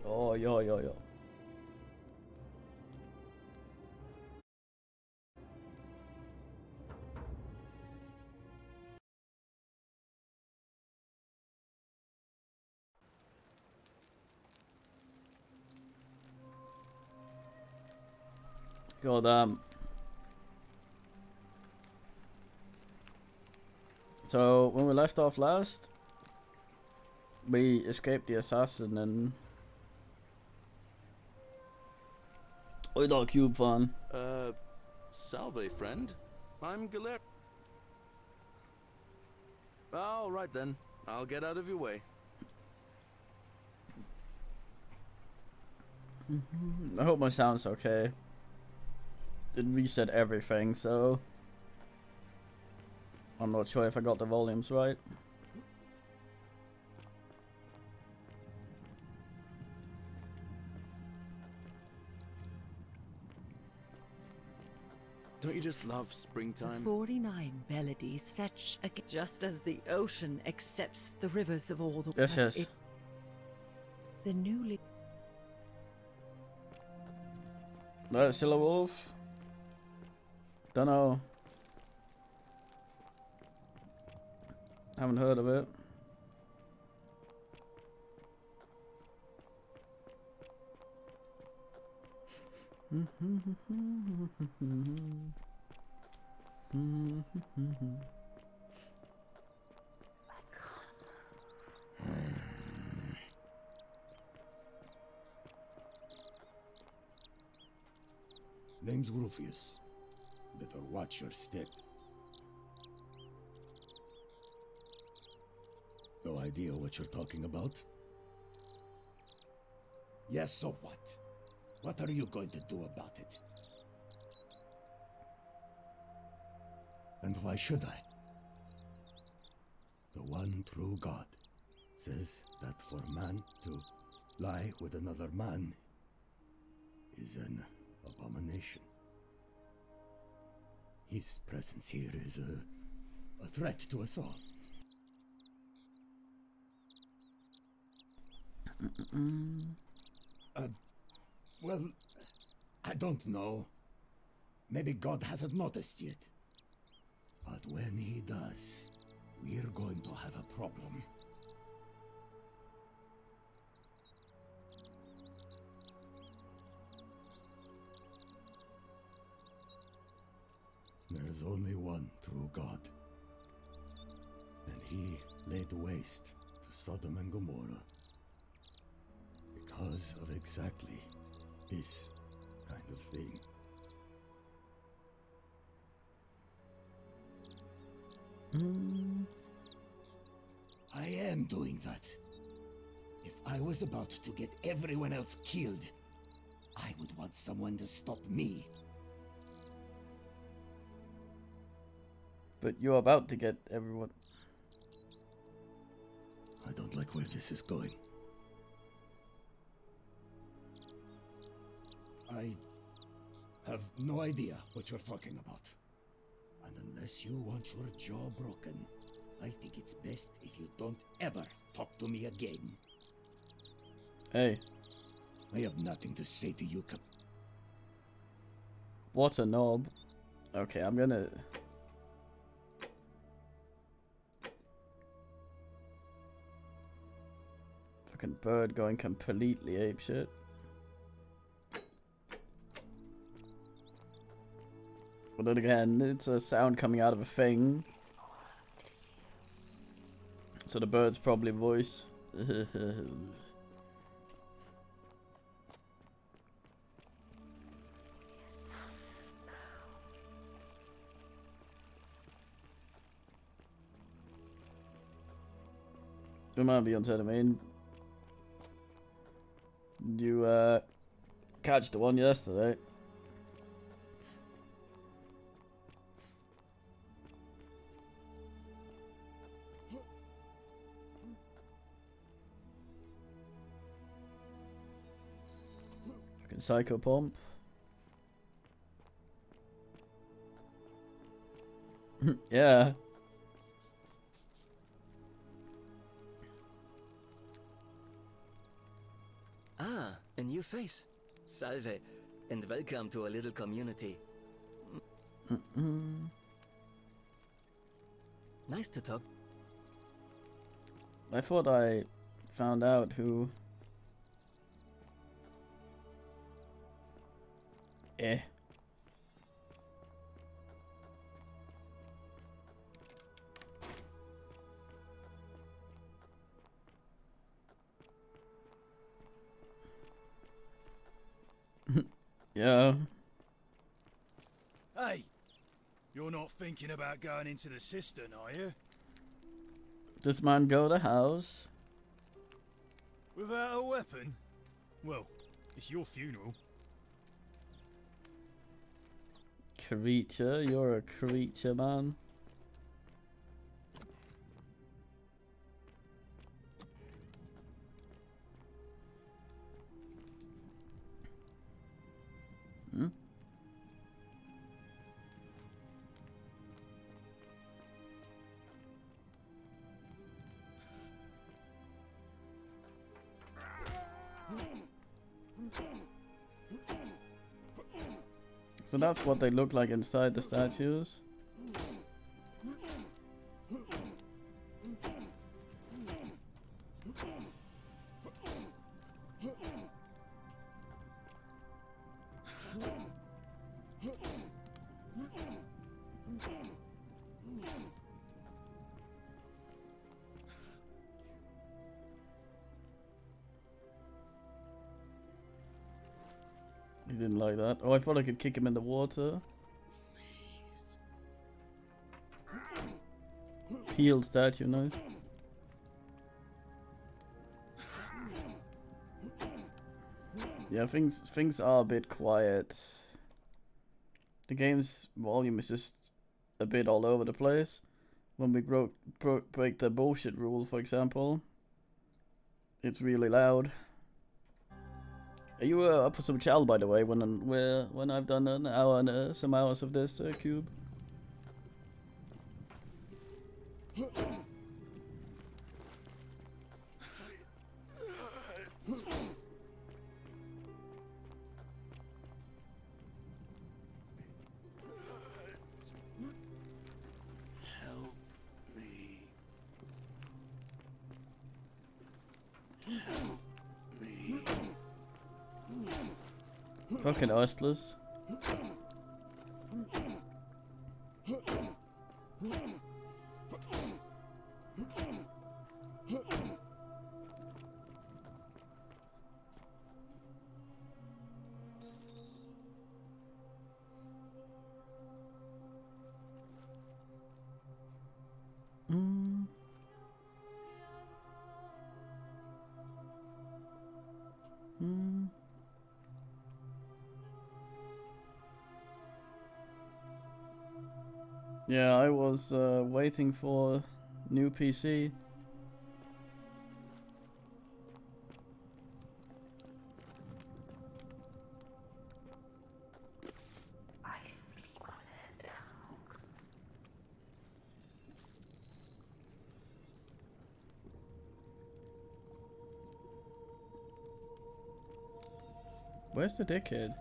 Oh, yo. God damn. So, when we left off last, we escaped the assassin and... Oi då, Cube fan. Salve, friend. I'm Galer. All right then. I'll get out of your way. I hope my sound's okay. It reset everything, so... I'm not sure if I got the volumes right. Don't you just love springtime? 49 Beladies fetch again, just as the ocean accepts the rivers of all the Yes. the newly That's still a wolf? Dunno. Haven't heard of it. Name's Rufius. Better watch your step. No idea what you're talking about? Yes, so what? What are you going to do about it? And why should I? The one true God says that for man to lie with another man is an abomination. His presence here is a threat to us all. Well, I don't know. Maybe God hasn't noticed yet. But when he does, we're going to have a problem. There's only one true God. And he laid waste to Sodom and Gomorrah because of exactly this kind of thing. I am doing that. If I was about to get everyone else killed, I would want someone to stop me. But you're about to get everyone... I don't like where this is going. I have no idea what you're talking about. And unless you want your jaw broken, I think it's best if you don't ever talk to me again. Hey, I have nothing to say to you, what a knob. Okay, I'm gonna... Fucking bird going completely apeshit. But then again, it's a sound coming out of a thing. So the bird's probably voice. We might be onto the main. Did you catch the one yesterday? Fucking psycho pump. Yeah. Ah, a new face. Salve, and welcome to our little community. Nice to talk. I thought I found out who. Eh. Yeah. Hey, you're not thinking about going into the cistern, are you? Does man go to house? Without a weapon? Well, it's your funeral. Creature, you're a creature, man. Hmm? So that's what they look like inside the statues. He didn't like that. Oh, I thought I could kick him in the water. Healed statue, nice. Yeah, things are a bit quiet. The game's volume is just a bit all over the place. When we break the bullshit rule, for example, it's really loud. Are you up for some chow, by the way, when I've done an hour and some hours of this cube? Help me. Help me. Fucking hustlers. Mm. Mm. Yeah, I was waiting for new PC. Where's the dickhead?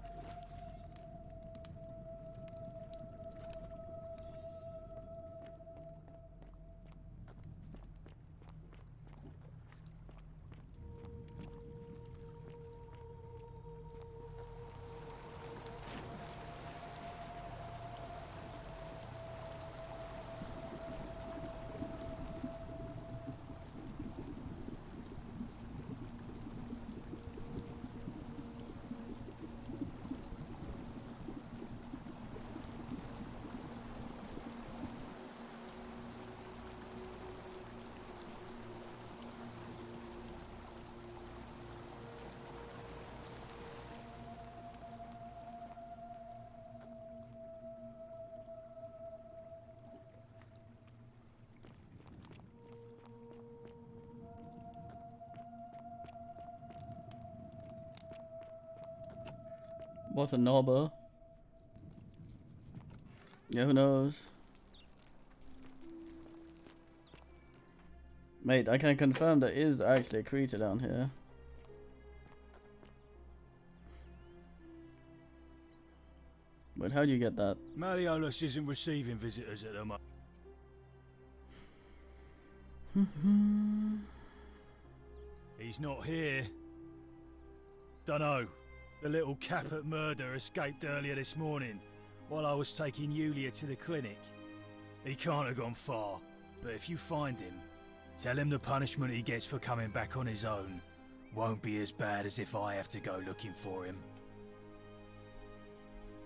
What a knobber. Yeah, who knows? Mate, I can confirm there is actually a creature down here. But how do you get that? Malleolus isn't receiving visitors at the moment. He's not here. Dunno. The little Caput murder escaped earlier this morning, while I was taking Yulia to the clinic. He can't have gone far, but if you find him, tell him the punishment he gets for coming back on his own won't be as bad as if I have to go looking for him.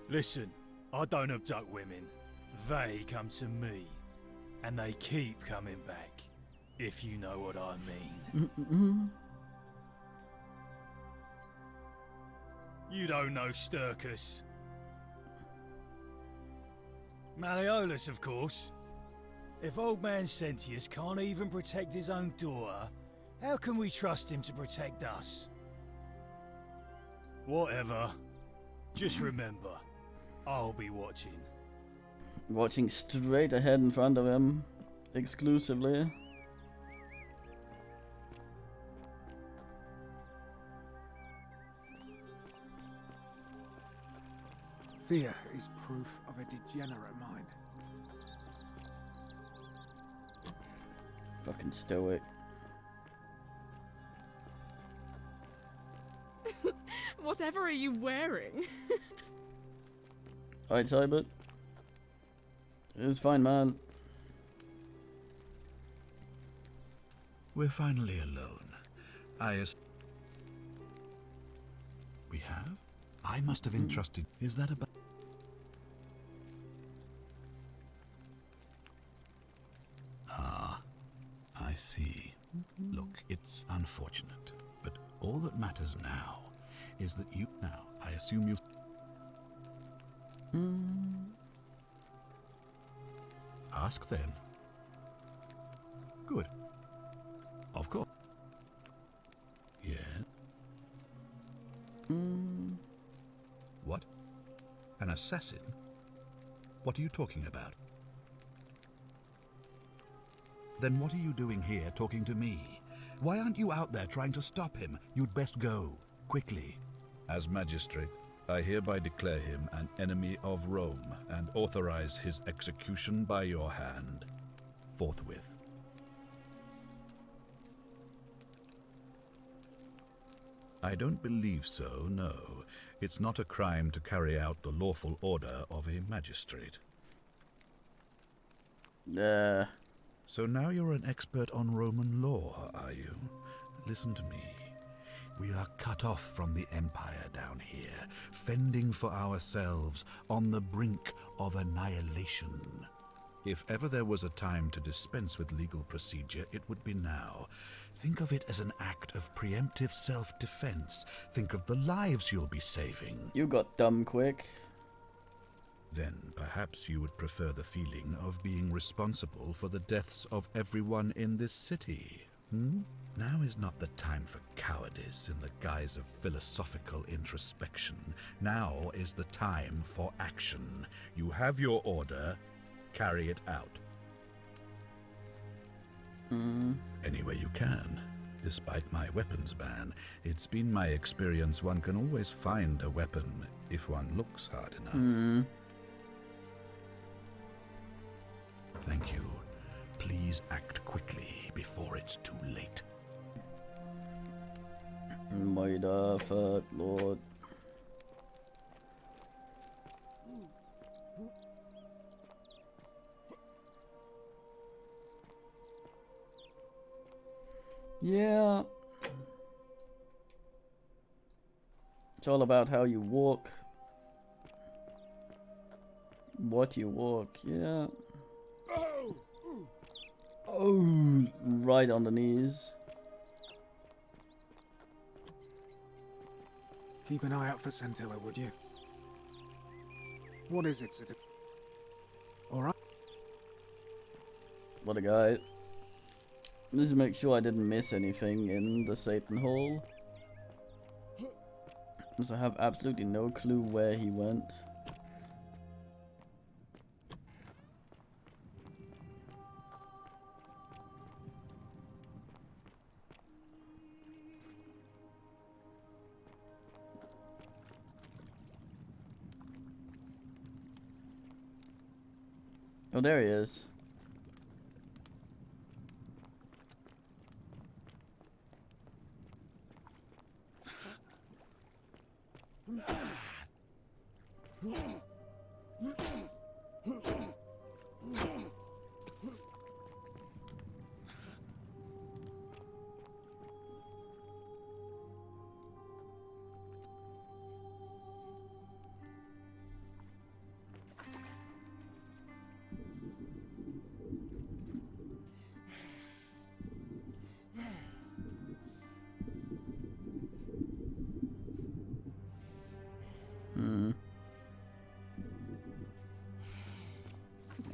Listen, I don't abduct women. They come to me, and they keep coming back, if you know what I mean. You don't know Sturkus. Malleolus, of course. If old man Sentius can't even protect his own daughter, how can we trust him to protect us? Whatever. Just remember, I'll be watching. Watching straight ahead in front of him, exclusively. Fear is proof of a degenerate mind. Fucking stoic. Whatever are you wearing? Alright, Cybert. It was fine, man. We're finally alone. We have? I must have entrusted. Is that about? Ah, I see. Look, it's unfortunate, but all that matters now is that you. Now, I assume you. Ask then. Good. Of course. Yes. What? An assassin? What are you talking about? Then what are you doing here talking to me? Why aren't you out there trying to stop him? You'd best go. Quickly. As magistrate, I hereby declare him an enemy of Rome and authorize his execution by your hand. Forthwith. I don't believe so, no. It's not a crime to carry out the lawful order of a magistrate. So now you're an expert on Roman law, are you? Listen to me. We are cut off from the Empire down here, fending for ourselves on the brink of annihilation. If ever there was a time to dispense with legal procedure, it would be now. Think of it as an act of preemptive self-defense. Think of the lives you'll be saving. You got dumb quick. Then perhaps you would prefer the feeling of being responsible for the deaths of everyone in this city. Now is not the time for cowardice in the guise of philosophical introspection. Now is the time for action. You have your order. Carry it out. Any way you can. Despite my weapons ban, it's been my experience one can always find a weapon if one looks hard enough. Thank you. Please act quickly before it's too late. Might fuck, Lord. Yeah. It's all about how you walk. What you walk, yeah. Oh, right on the knees. Keep an eye out for Scintilla, would you? What is it, City? Alright. What a guy. Just to make sure I didn't miss anything in the Satan Hall. Because I have absolutely no clue where he went. Oh, there he is.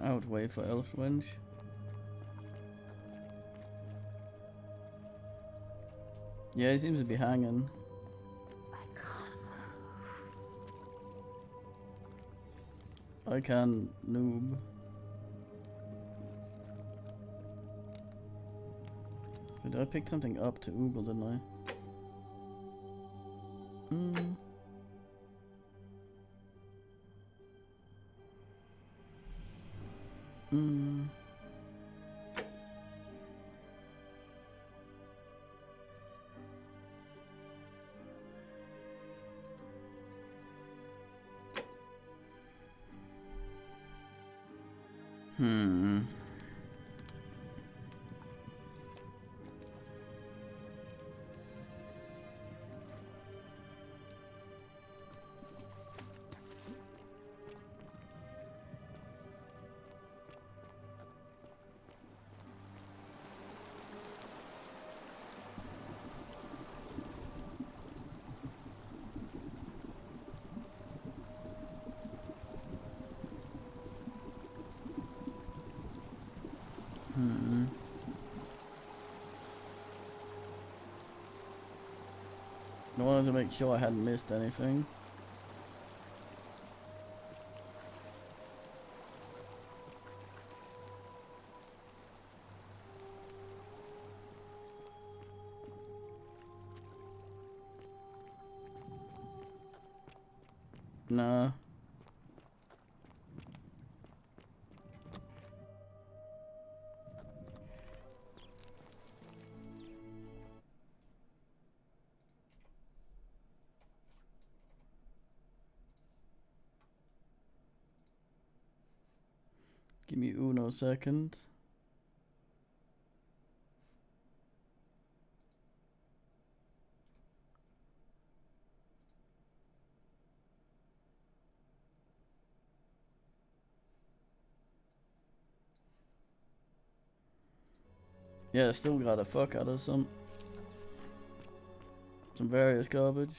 I would wait for Elfwinch. Yeah, he seems to be hanging. I can noob. Did I pick something up to Oogle, didn't I? I wanted to make sure I hadn't missed anything. Nah. Give me uno second. Yeah, still got the fuck out of some various garbage.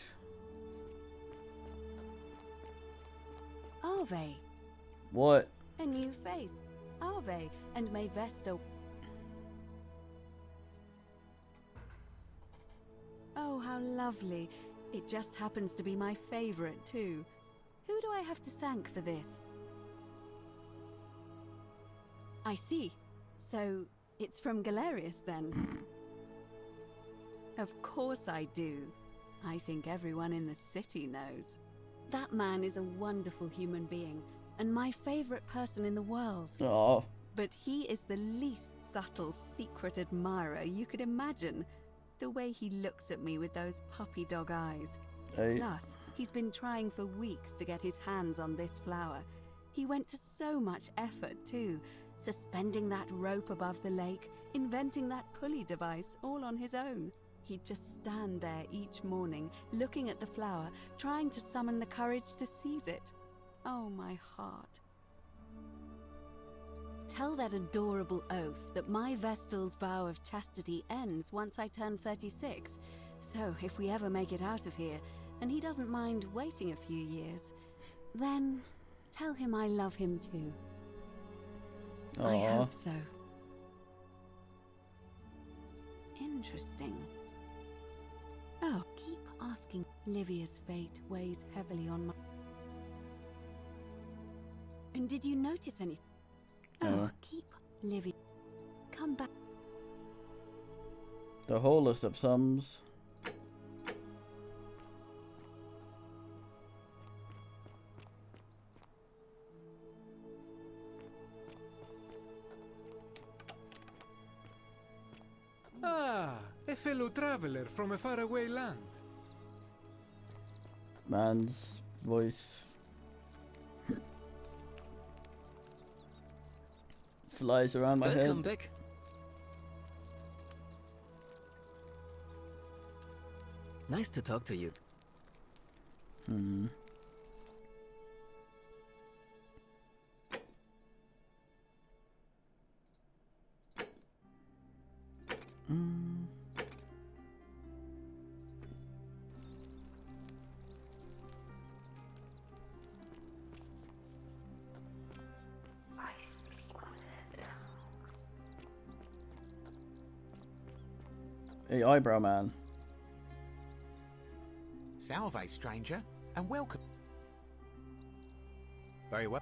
Arve, What? a new face. Arve, and may Vesta... Oh, how lovely. It just happens to be my favorite, too. Who do I have to thank for this? I see. So, it's from Galerius, then? Of course I do. I think everyone in the city knows. That man is a wonderful human being, and my favorite person in the world. Oh. But he is the least subtle secret admirer you could imagine. The way he looks at me with those puppy dog eyes. Hey. Plus, he's been trying for weeks to get his hands on this flower. He went to so much effort, too. Suspending that rope above the lake, inventing that pulley device all on his own. He'd just stand there each morning, looking at the flower, trying to summon the courage to seize it. Oh, my heart. Tell that adorable oaf that my Vestal's vow of chastity ends once I turn 36. So, if we ever make it out of here, and he doesn't mind waiting a few years, then tell him I love him too. Aww. I hope so. Interesting. Oh, keep asking. Livia's fate weighs heavily on my... And did you notice anything? Oh, keep Livia. Come back. The wholest of sums. A fellow traveler from a faraway land. Man's voice flies around my Welcome head. back. Nice to talk to you. Hmm. Mm. Hey, eyebrow man. Salve, stranger, and welcome. Very well.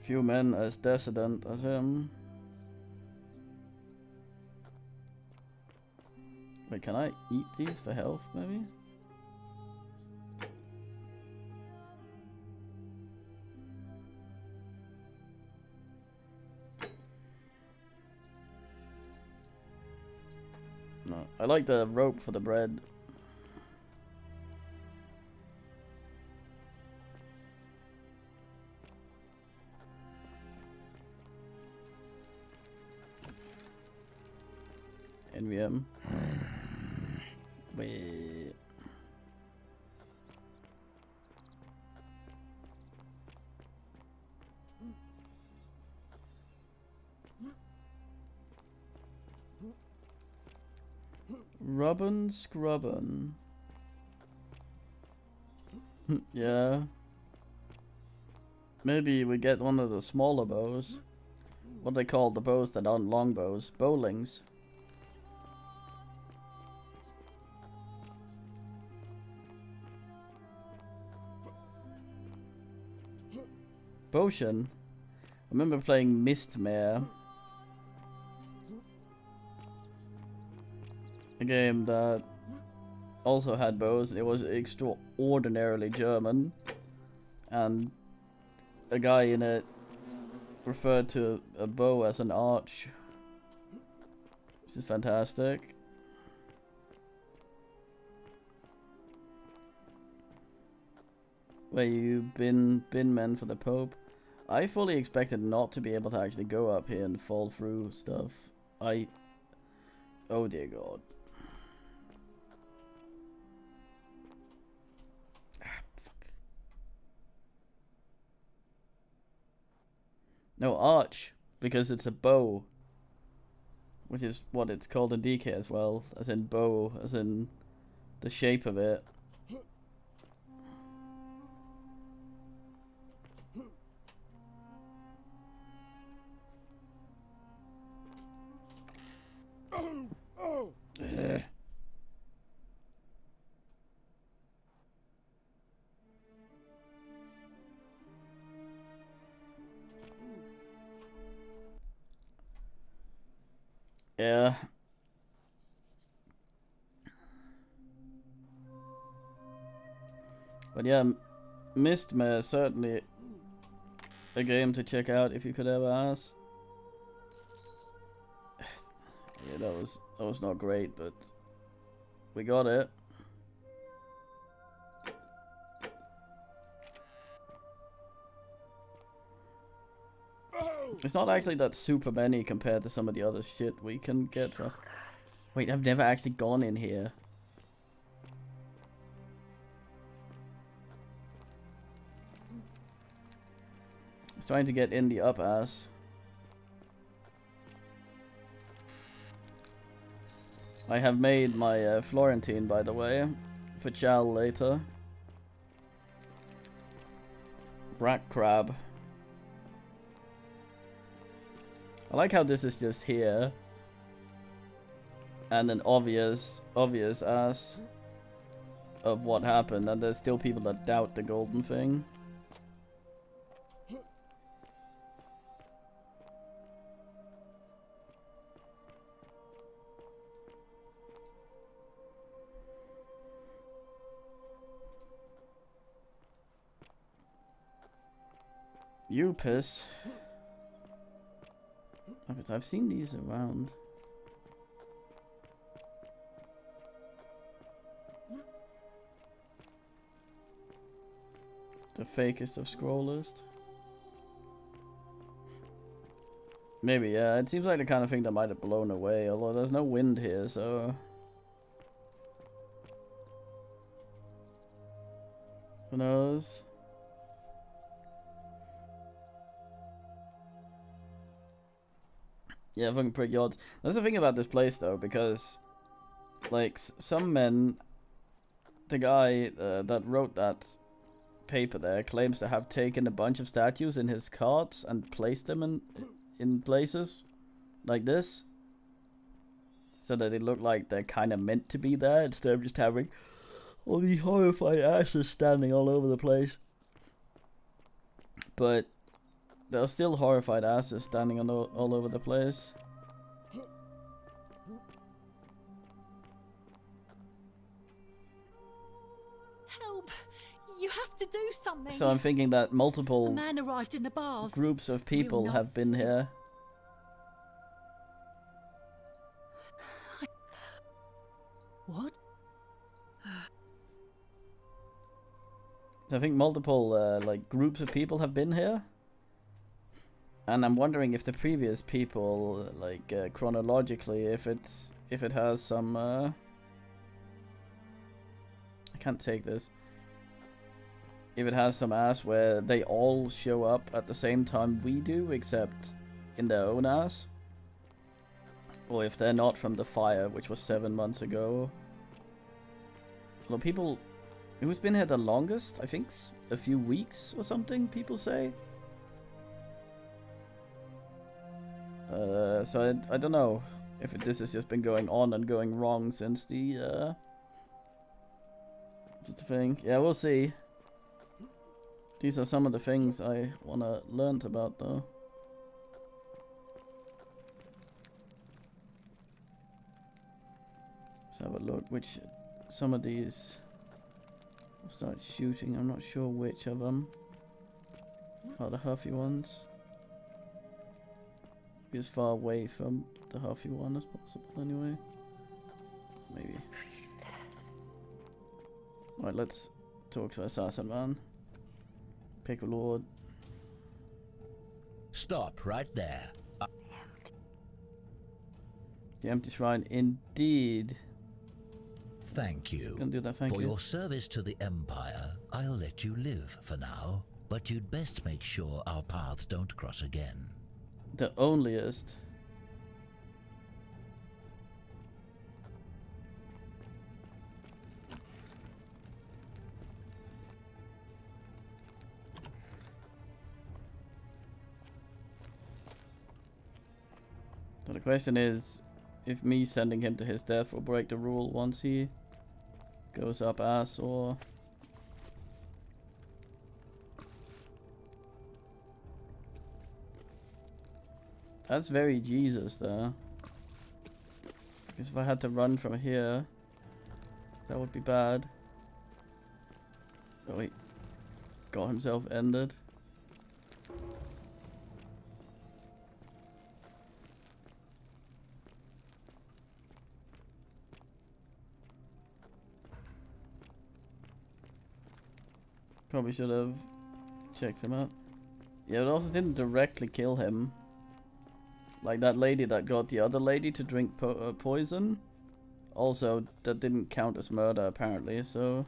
Few men as decadent as him. Wait, can I eat these for health, maybe? No, I like the rope for the bread. NVM. Wait. Rubbin' scrubbin'. Yeah. Maybe we get one of the smaller bows. What they call the bows that aren't longbows. Bowlings. Potion. I remember playing Mistmare. A game that also had bows. It was extraordinarily German. And a guy in it referred to a bow as an arch. This is fantastic. Where you bin men for the Pope? I fully expected not to be able to actually go up here and fall through stuff. Oh dear God. Ah, fuck. No, arch, because it's a bow. Which is what it's called in DK as well, as in bow, as in the shape of it. Yeah. But yeah, Mistmare is certainly a game to check out if you could ever ask. Yeah, that was not great, but we got it. It's not actually that super many compared to some of the other shit we can get. Wait, I've never actually gone in here. I was trying to get in the up ass. I have made my Florentine, by the way, for chow later. Rat crab. I like how this is just here. And an obvious ass of what happened, and there's still people that doubt the golden thing. You piss. Because I've seen these around. The fakest of scrollers. Maybe, yeah. It seems like the kind of thing that might have blown away, although there's no wind here, so... Who knows? Yeah, fucking pretty odds. That's the thing about this place, though, because... Like, some men... The guy that wrote that paper there claims to have taken a bunch of statues in his carts and placed them in places like this, so that they look like they're kind of meant to be there instead of just having all these horrified asses standing all over the place. But there are still horrified asses standing all over the place. Help! You have to do something. So I'm thinking that A multiple man arrived in the baths. groups of people have been here. What? So I think multiple like groups of people have been here, and I'm wondering if the previous people, like chronologically, if it has some. I can't take this. If it has some ass where they all show up at the same time we do, except in their own ass, or if they're not from the fire, which was 7 months ago. Well, people. Who's been here the longest? I think a few weeks or something, people say. So I don't know if this has just been going on and going wrong since the thing. Yeah, we'll see. These are some of the things I wanna learn about, though. Let's have a look. Which some of these. I'll start shooting. I'm not sure which of them are the Huffy ones. Be as far away from the Huffy one as possible, anyway. Maybe. Right, let's talk to Assassin Man. Pick a lord. Stop right there. The empty shrine, indeed. Thank you. Gonna do that, thank for you. your service to the Empire, I'll let you live for now, but you'd best make sure our paths don't cross again. The onlyest. So the question is, if me sending him to his death will break the rule once he goes up ass, or... That's very Jesus, though. Because if I had to run from here, that would be bad. Oh wait. Got himself ended. Probably should have checked him out. Yeah, it also didn't directly kill him. Like that lady that got the other lady to drink poison. Also, that didn't count as murder apparently, so...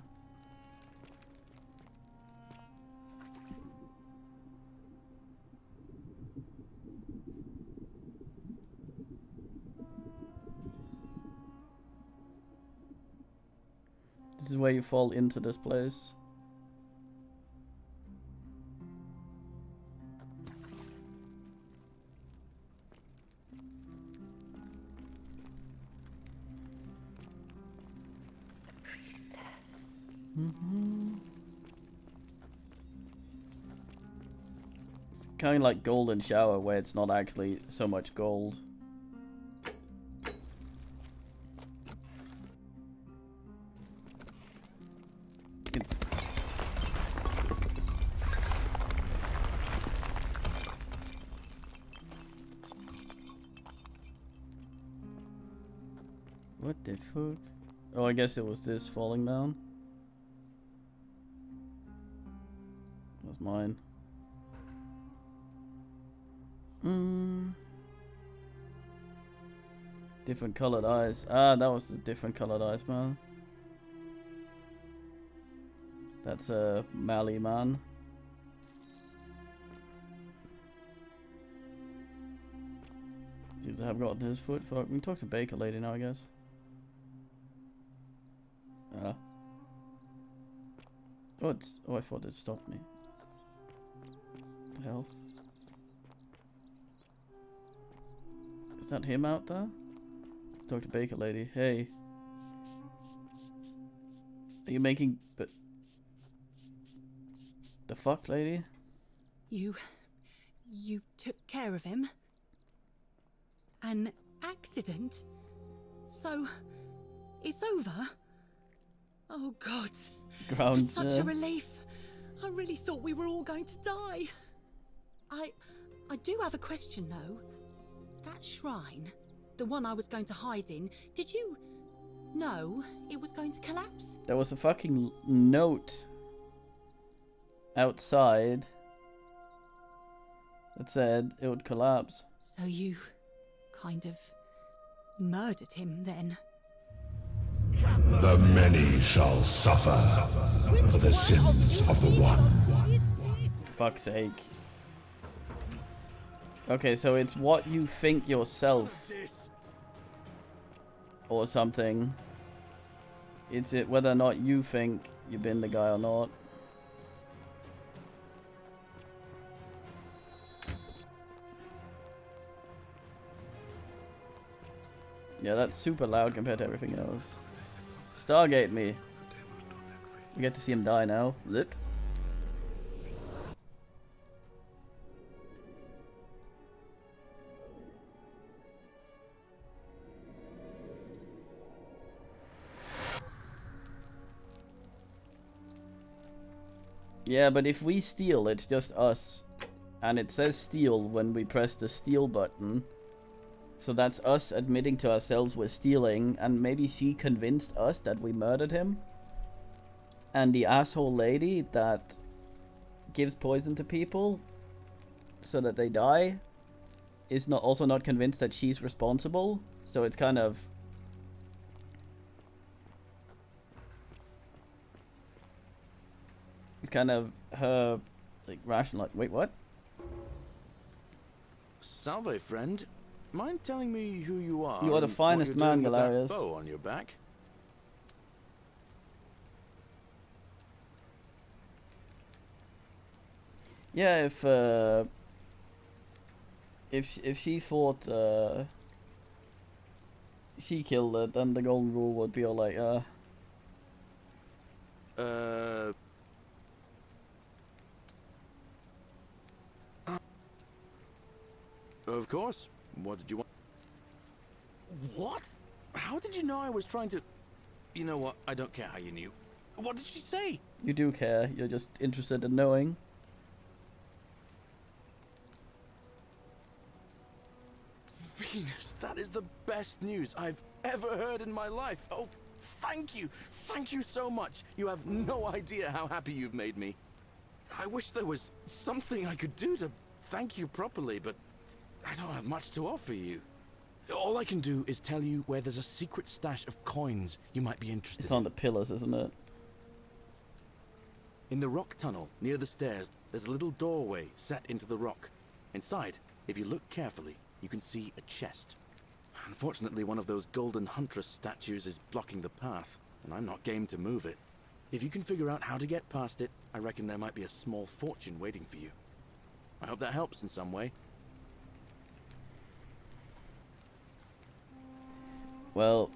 This is where you fall into this place. It's kind of like Golden Shower, where it's not actually so much gold. What the fuck? Oh, I guess it was this falling down. That's mine. Different colored eyes. Ah, that was the different colored eyes, man. That's a Mally man. Seems to have gotten his foot. Fuck, we can talk to Baker Lady now, I guess. Oh, it's. Oh, I thought it stopped me. What the hell? Is that him out there? Let's talk to Baker Lady. Hey. Are you making. But. The fuck, lady? You took care of him? An accident? So, it's over? Oh God. Ground. It's such a relief. I really thought we were all going to die. I do have a question though. That shrine, the one I was going to hide in, did you know it was going to collapse? There was a fucking note outside that said it would collapse. So you kind of murdered him then? The many shall suffer for the sins of the one. Fuck's sake. Okay, so it's what you think yourself. Or something. It's it whether or not you think you've been the guy or not. Yeah, that's super loud compared to everything else. Stargate me. We get to see him die now. Zip. Yeah, but if we steal, it's just us. And it says steal when we press the steal button. So that's us admitting to ourselves we're stealing, and maybe she convinced us that we murdered him. And the asshole lady that gives poison to people so that they die is also not convinced that she's responsible. So it's kind of... It's kind of her, like, rational... Wait, what? Salve, friend. Mind telling me who you are? You are the finest man, Galarius. Bow on your back. Yeah, if she thought she killed it, then the golden rule would be all like, Of course. What did you want? What? How did you know I was trying to... You know what? I don't care how you knew. What did she say? You do care. You're just interested in knowing. Venus, that is the best news I've ever heard in my life. Oh, thank you. Thank you so much. You have no idea how happy you've made me. I wish there was something I could do to thank you properly, but I don't have much to offer you. All I can do is tell you where there's a secret stash of coins you might be interested in. It's on the pillars, isn't it? In the rock tunnel, near the stairs, there's a little doorway set into the rock. Inside, if you look carefully, you can see a chest. Unfortunately, one of those golden huntress statues is blocking the path, and I'm not game to move it. If you can figure out how to get past it, I reckon there might be a small fortune waiting for you. I hope that helps in some way. Well...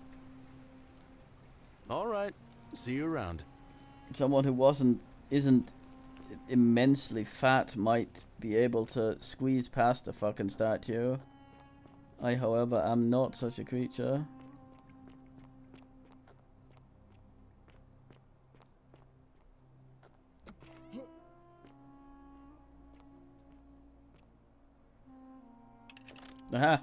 Alright, see you around. Someone who isn't immensely fat might be able to squeeze past the fucking statue. I, however, am not such a creature. Aha!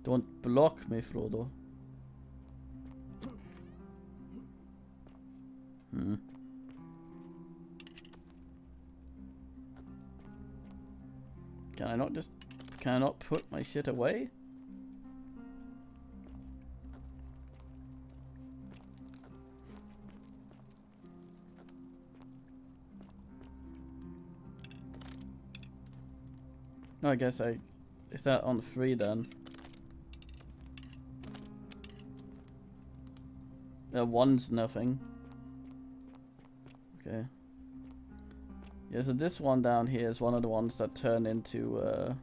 Don't block me, Frodo. Can I not just... Can I not put my shit away? No, I guess I... Is that on free then? One's nothing. Okay. Yeah, so this one down here is one of the ones that turn into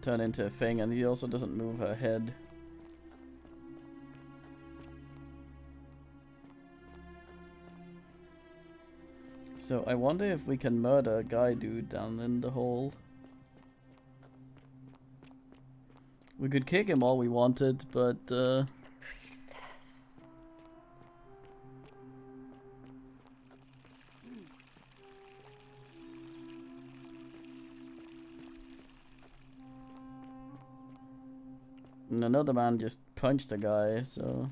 turn into a thing, and he also doesn't move her head. So I wonder if we can murder a guy dude down in the hole. We could kick him all we wanted, but and another man just punched a guy, so...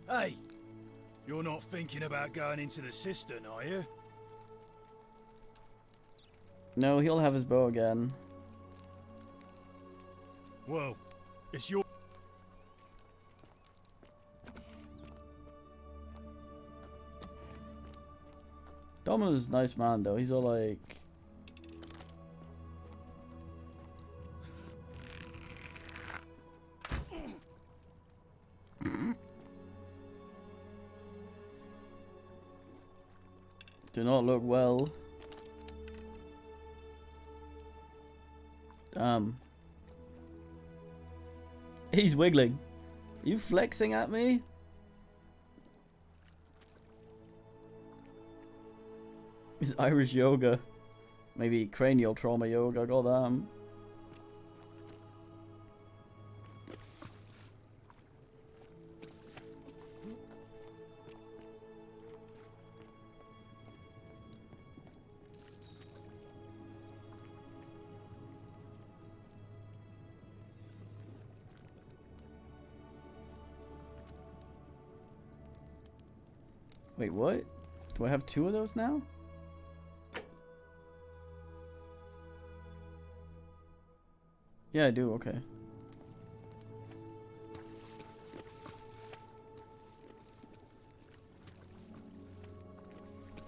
Hey! You're not thinking about going into the cistern, are you? No, he'll have his bow again. Well, it's your... Domo's a nice man though, he's all like... Do not look well. Damn. He's wiggling. Are you flexing at me? It's Irish yoga. Maybe cranial trauma yoga, goddamn. Wait, what? Do I have 2 of those now? Yeah, I do, okay.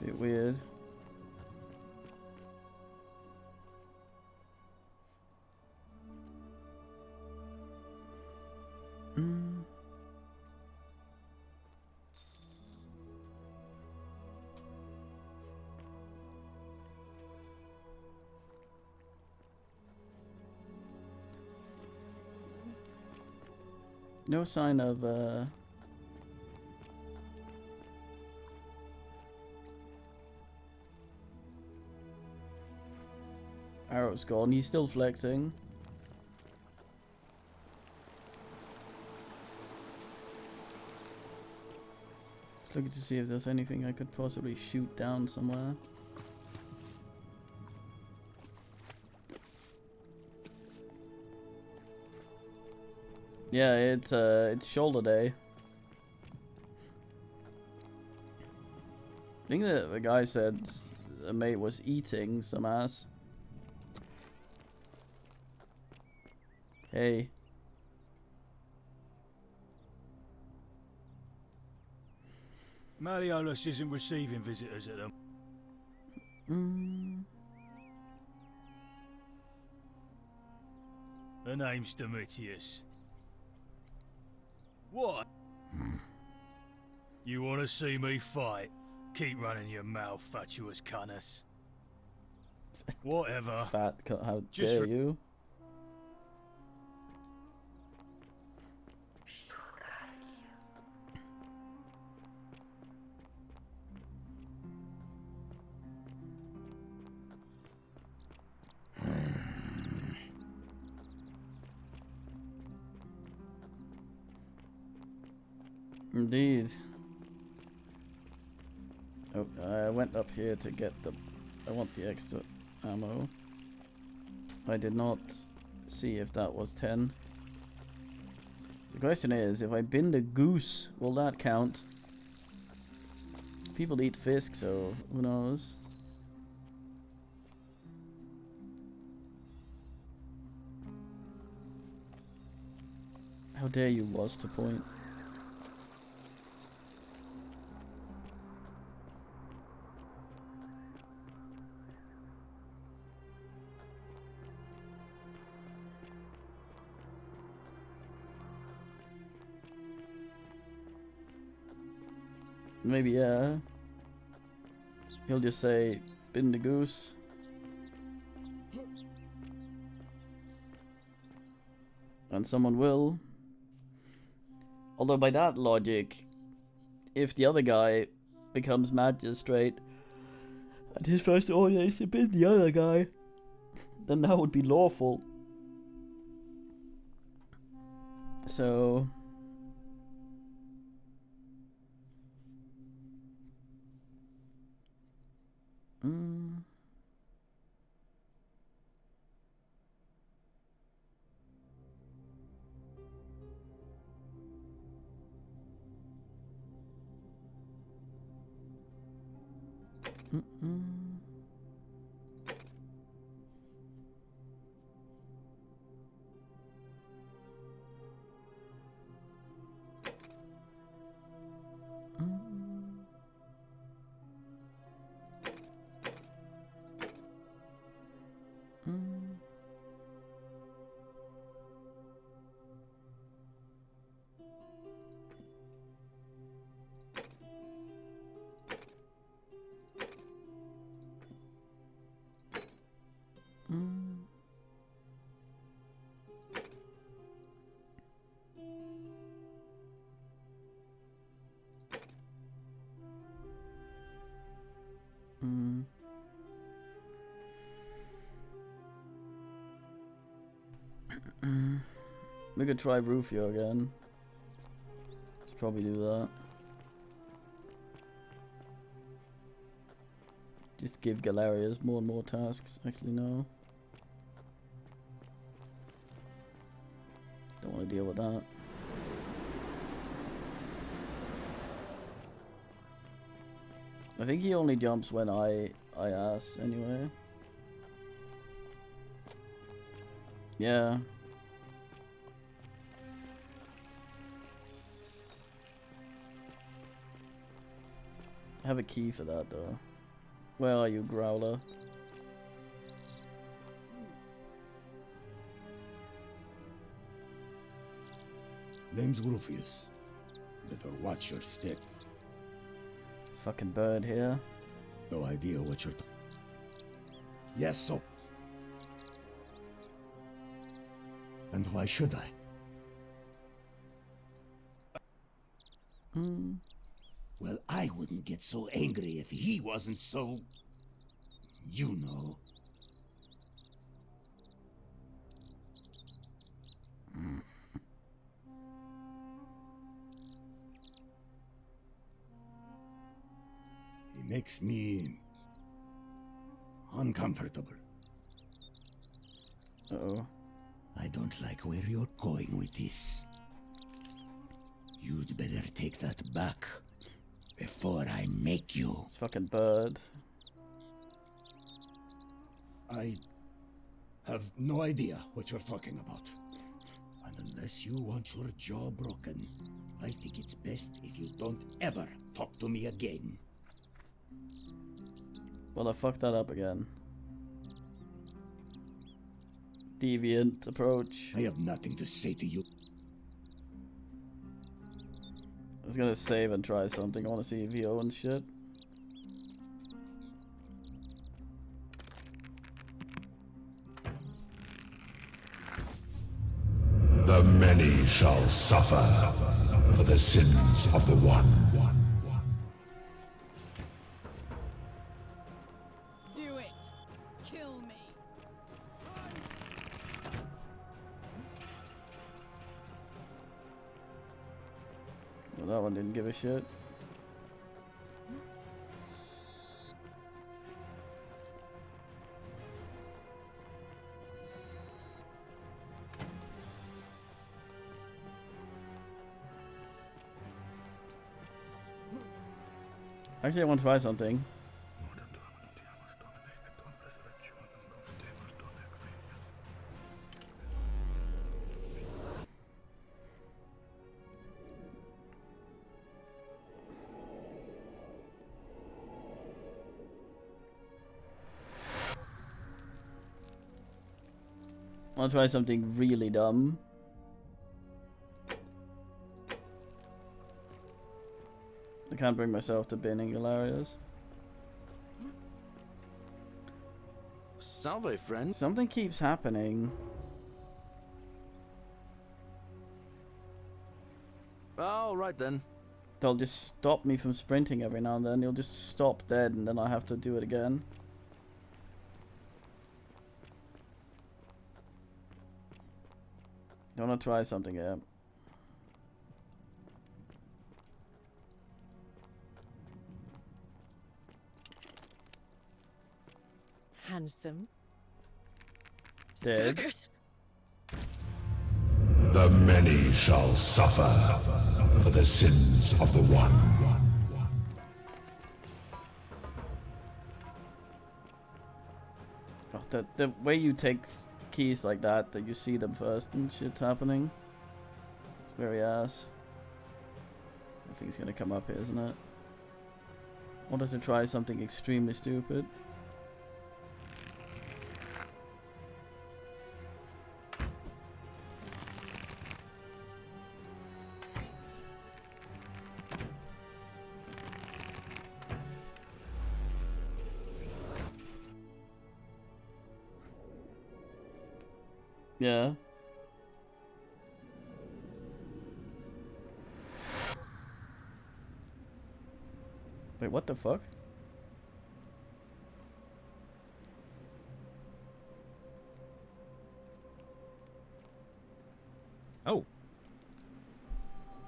Bit weird. No sign of Arrow's gone. He's still flexing. Just looking to see if there's anything I could possibly shoot down somewhere. Yeah, it's shoulder day. I think the guy said a mate was eating some ass. Hey. Malleolus isn't receiving visitors at them. Her name's Domitius. What? You want to see me fight? Keep running your mouth, fatuous cunnus. Whatever. Fat cunt, how dare you? Indeed. Oh, I went up here to get the... I want the extra ammo. I did not see if that was 10. The question is, if I bin the goose, will that count? People eat fisk, so who knows? How dare you was to point? Maybe, yeah. He'll just say, bin the goose. And someone will. Although by that logic, if the other guy becomes magistrate, and his first order is to bin the other guy, then that would be lawful. So... We could try Rufio again. Should probably do that. Just give Galerius more and more tasks. Actually, no. Don't want to deal with that. I think he only jumps when I ask anyway. Yeah. I have a key for that though. Where are you, Growler? Name's Rufius. Better watch your step. This fucking bird here. No idea what you're Yes, so. And why should I? Well, I wouldn't get so angry if he wasn't so... You know. He makes me... uncomfortable. Uh-oh. I don't like where you're going with this. You'd better take that back before I make you. Fucking bird. I have no idea what you're talking about. And unless you want your jaw broken, I think it's best if you don't ever talk to me again. Well, I fucked that up again. Deviant approach. I have nothing to say to you. I was gonna save and try something. I wanna see if he owns shit. The many shall suffer for the sins of the one. Do it. Kill me. Well, that one didn't give a shit. Actually, I want to try something. I'll try something really dumb. I can't bring myself to being hilarious. Salve, friend. Something keeps happening. All right then. They'll just stop me from sprinting every now and then. He'll just stop dead and then I have to do it again. I want to try something here. Handsome. Dead. Staggers. The many shall suffer for the sins of the one. Oh, the way you take keys like that you see them first and shit's happening. It's very ass. I think it's gonna come up here, isn't it? Wanted to try something extremely stupid. Yeah. Wait, what the fuck? Oh.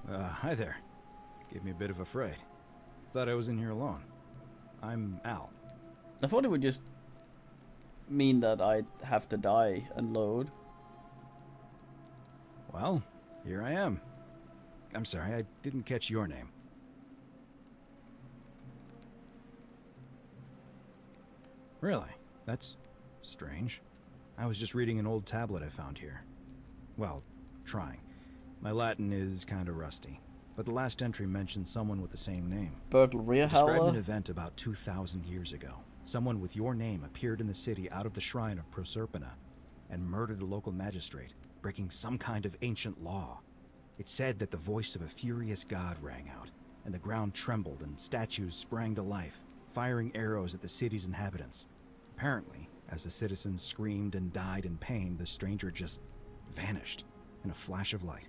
Hi there. Gave me a bit of a fright. Thought I was in here alone. I'm Al. I thought it would just mean that I'd have to die and load. Well, here I am. I'm sorry, I didn't catch your name. Really? That's strange. I was just reading an old tablet I found here. Well, trying. My Latin is kinda rusty, but the last entry mentioned someone with the same name. Bertel Described an Rehauer? event about 2,000 years ago. Someone with your name appeared in the city out of the shrine of Proserpina and murdered a local magistrate, breaking some kind of ancient law. It said that the voice of a furious god rang out, and the ground trembled and statues sprang to life, firing arrows at the city's inhabitants. Apparently, as the citizens screamed and died in pain, the stranger just vanished in a flash of light.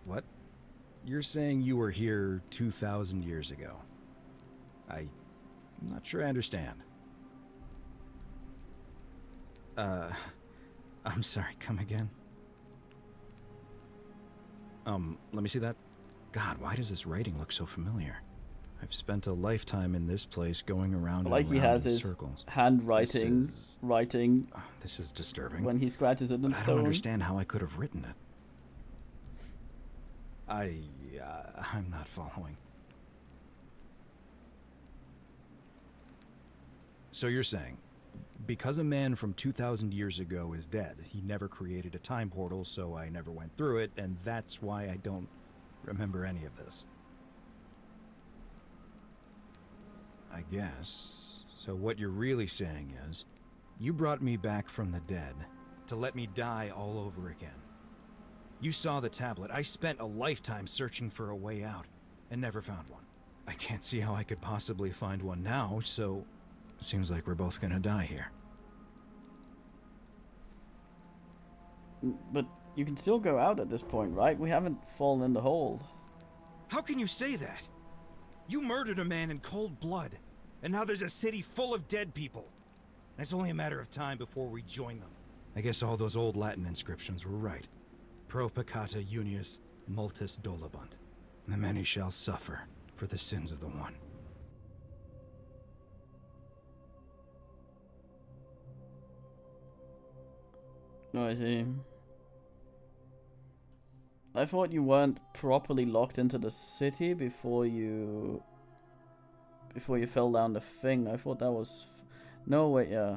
What? You're saying you were here 2,000 years ago? I'm not sure I understand. I'm sorry, come again? Let me see that. God, why does this writing look so familiar? I've spent a lifetime in this place going around Like and he around has in his circles. handwriting writing. This is disturbing. When he scratches it in But I don't stone. understand how I could have written it. I'm not following. So you're saying, because a man from 2,000 years ago is dead, he never created a time portal, so I never went through it, and that's why I don't remember any of this. I guess. So what you're really saying is, you brought me back from the dead to let me die all over again. You saw the tablet. I spent a lifetime searching for a way out, and never found one. I can't see how I could possibly find one now, so seems like we're both gonna die here. But you can still go out at this point, right? We haven't fallen in the hole. How can you say that? You murdered a man in cold blood, and now there's a city full of dead people. And it's only a matter of time before we join them. I guess all those old Latin inscriptions were right. Pro peccata unius multis dolabunt. The many shall suffer for the sins of the one. Oh, I see. I thought you weren't properly locked into the city before you fell down the thing. I thought that was no, wait, yeah.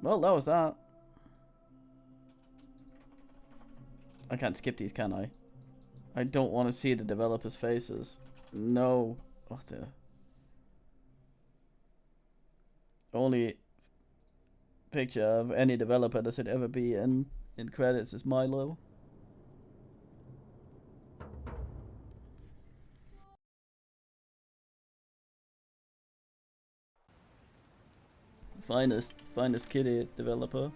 Well, that was that. I can't skip these, can I? I don't want to see the developers' faces. No. What the? Only picture of any developer that should ever be in credits is Milo. Finest kitty developer.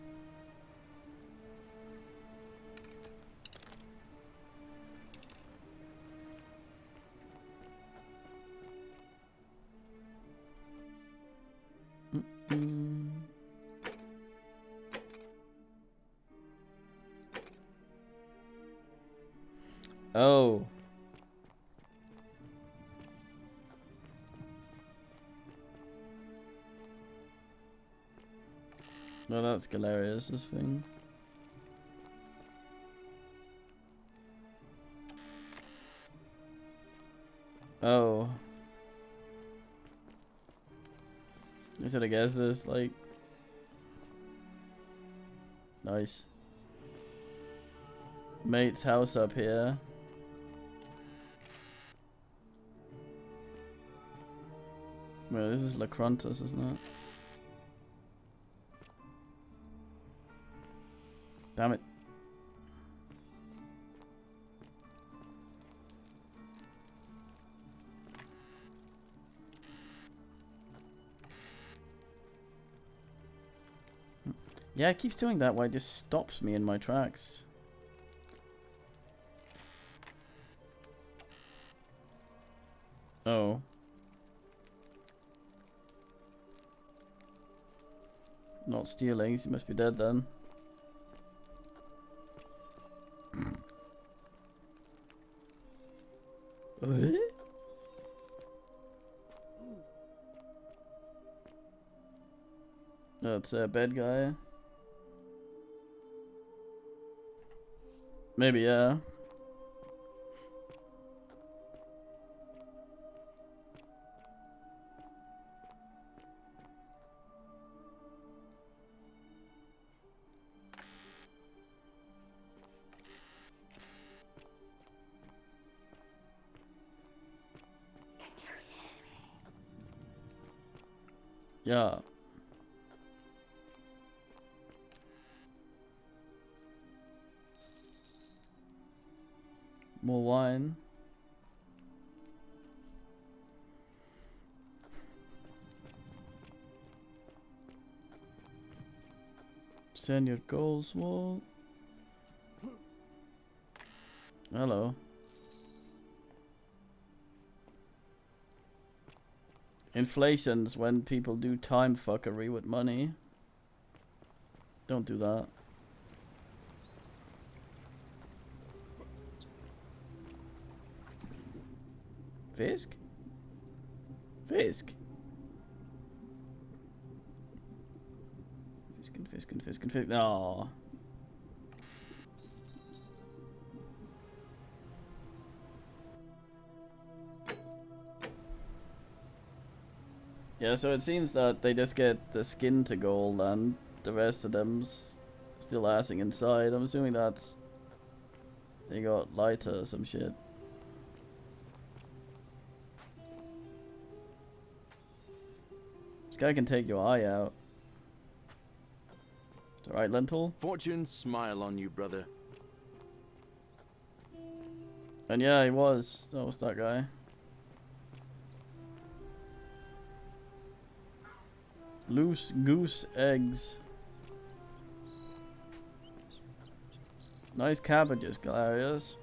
Oh. No, that's Galerius' thing. Oh. I should have guessed this, like... Nice. Mate's house up here. Well, this is Lacrontus, isn't it? Damn it. Yeah, it keeps doing that. Why it just stops me in my tracks. Oh. Not stealing, he must be dead then. That's a bad guy. Maybe, yeah. Yeah. More wine. Send your goals wall. Hello. Inflation's when people do time fuckery with money. Don't do that. Fisk? Fisk? Fisk. No. Yeah, so it seems that they just get the skin to gold and the rest of them's still assing inside. I'm assuming that's... They got lighter or some shit. This guy can take your eye out. It's alright, Lentil? Fortune smile on you, brother. And yeah, he was. That was that guy. Loose goose eggs. Nice cabbages, Galerius.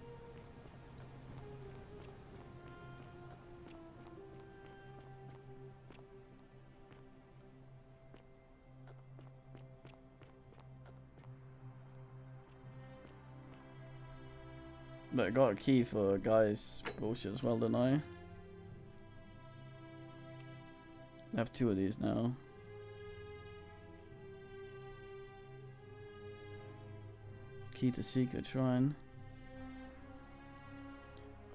But I got a key for Guy's bullshit as well, didn't I? I have 2 of these now. Key to Secret Shrine.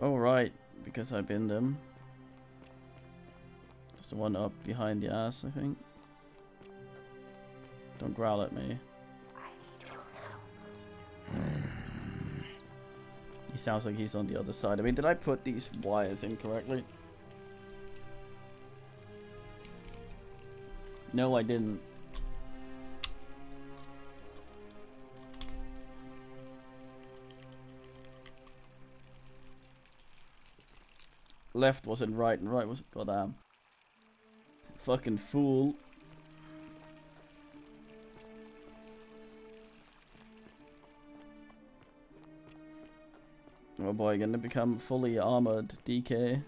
Oh right, because I binned him. Just the one up behind the ass, I think. Don't growl at me. He sounds like he's on the other side. I mean, did I put these wires in correctly? No, I didn't. Left wasn't right and right wasn't. Goddamn. Fucking fool. Oh boy, gonna become fully armored DK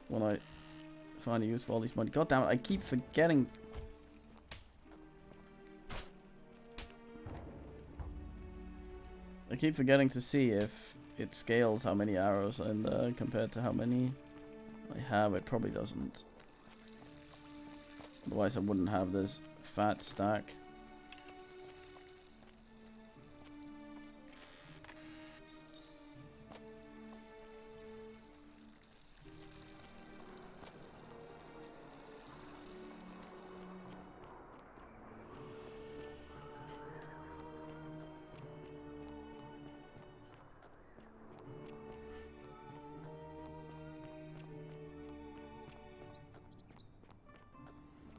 when I find a use for all these money. God damn it, I keep forgetting. I keep forgetting to see if it scales how many arrows are in there compared to how many I have. It probably doesn't. Otherwise I wouldn't have this fat stack.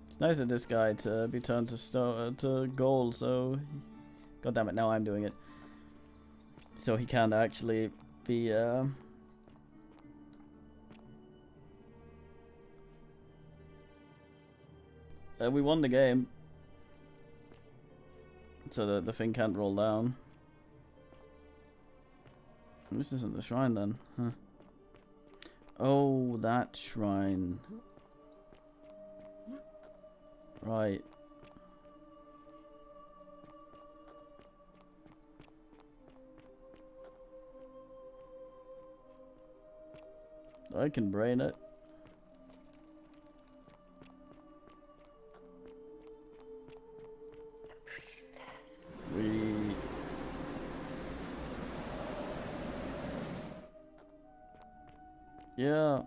It's nice of this guy to be turned to gold, so... God damn it, now I'm doing it. So he can't actually be, we won the game. So the thing can't roll down. This isn't the shrine then, huh? Oh, that shrine. Right. I can brain it. Yeah.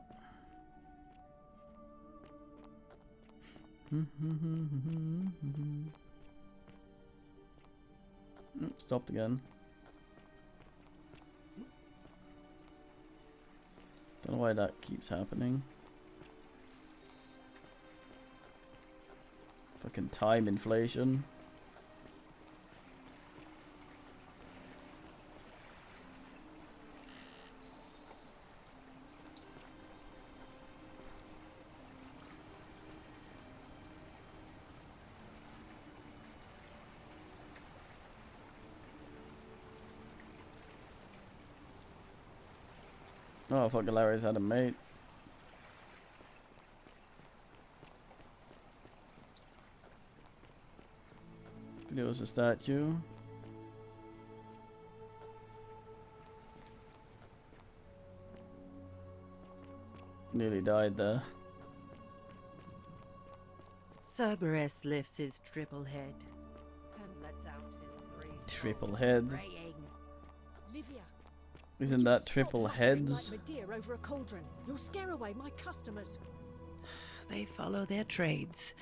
Stopped again. Don't know why that keeps happening. Fucking time inflation. Oh, fucking Larry's had a mate. There was a statue. Nearly died there. Cerberus lifts his triple head and lets out his 3 Triple head. braying. Livia, Isn't that triple heads? like Medea over a cauldron. You'll scare away my customers. They follow their trades,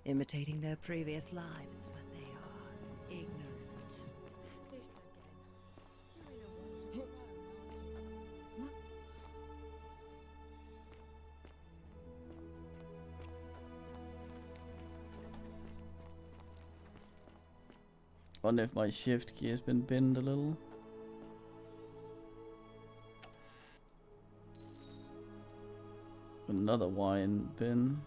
imitating their previous lives, but they are ignorant. This Wonder if my shift key has been binned a little. Another wine bin.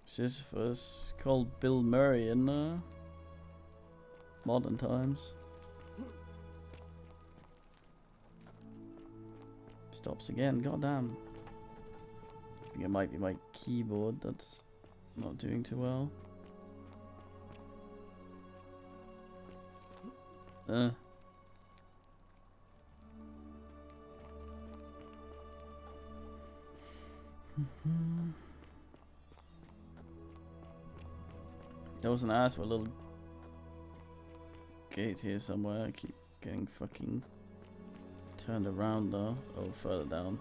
Sisyphus called Bill Murray in there. modern times. Stops again, goddamn. I think it might be my keyboard that's not doing too well. There was an ass for a little gate here somewhere. I keep getting fucking turned around though. Oh, further down.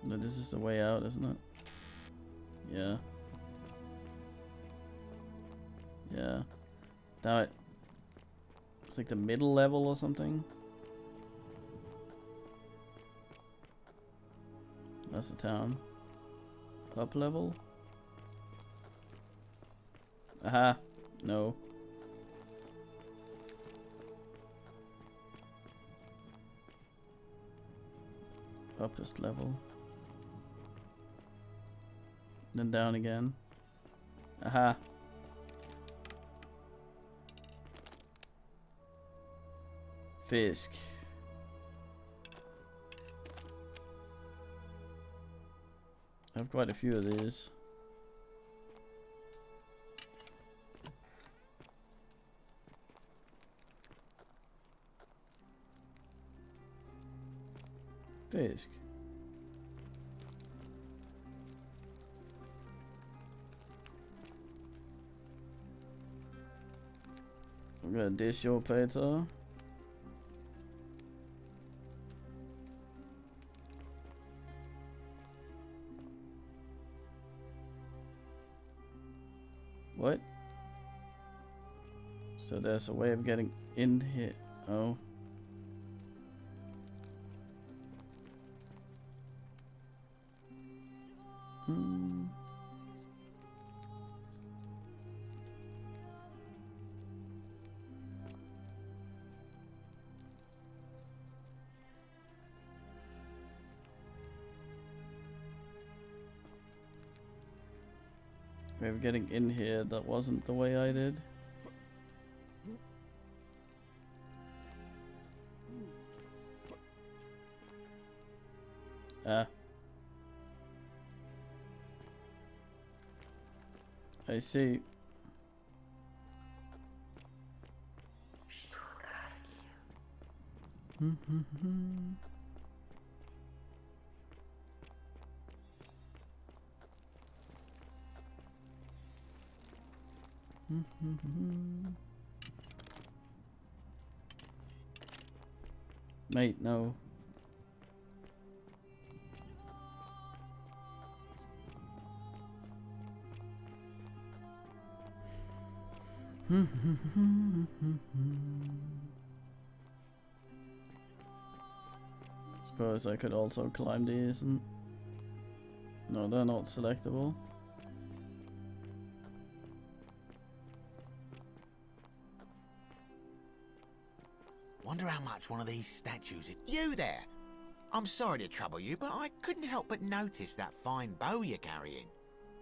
No, this is the way out, isn't it? Yeah. Yeah. Damn it. It's like the middle level or something. That's the town. Up level? Aha. No. Uppest level. Then down again. Aha. Fisk. I have quite a few of these. Fisk. I'm gonna dish your Peter. What? So there's a way of getting in here. Oh. Way of getting in here that wasn't the way I did. Ah. I see. Mate, no. Suppose I could also climb these and... No, they're not selectable. Wonder how much one of these statues is... You there! I'm sorry to trouble you, but I couldn't help but notice that fine bow you're carrying.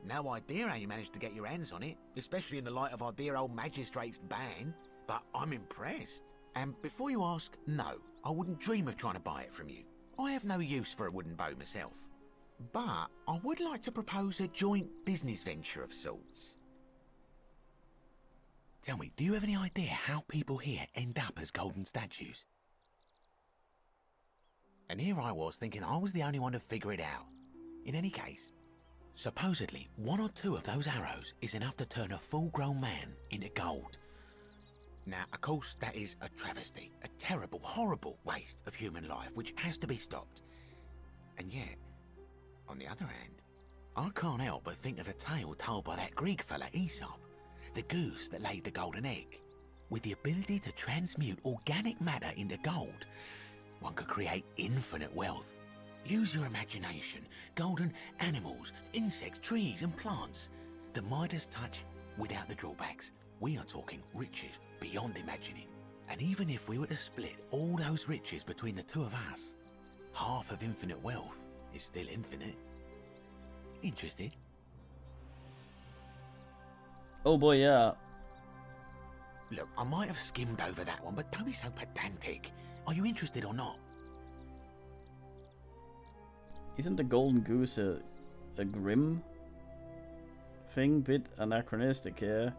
No idea how you managed to get your hands on it, especially in the light of our dear old magistrate's ban, but I'm impressed. And before you ask, no, I wouldn't dream of trying to buy it from you. I have no use for a wooden bow myself. But I would like to propose a joint business venture of sorts. Tell me, do you have any idea how people here end up as golden statues? And here I was thinking I was the only one to figure it out. In any case, supposedly, 1 or 2 of those arrows is enough to turn a full-grown man into gold. Now, of course, that is a travesty, a terrible, horrible waste of human life, which has to be stopped. And yet, on the other hand, I can't help but think of a tale told by that Greek fella Aesop, the goose that laid the golden egg. With the ability to transmute organic matter into gold, one could create infinite wealth. Use your imagination. Golden animals, insects, trees and plants. The Midas touch without the drawbacks. We are talking riches beyond imagining. And even if we were to split all those riches between the 2 of us, half of infinite wealth is still infinite. Interested? Oh boy, yeah. Look, I might have skimmed over that one, but don't be so pedantic. Are you interested or not? Isn't the golden goose a grim thing? Bit anachronistic here.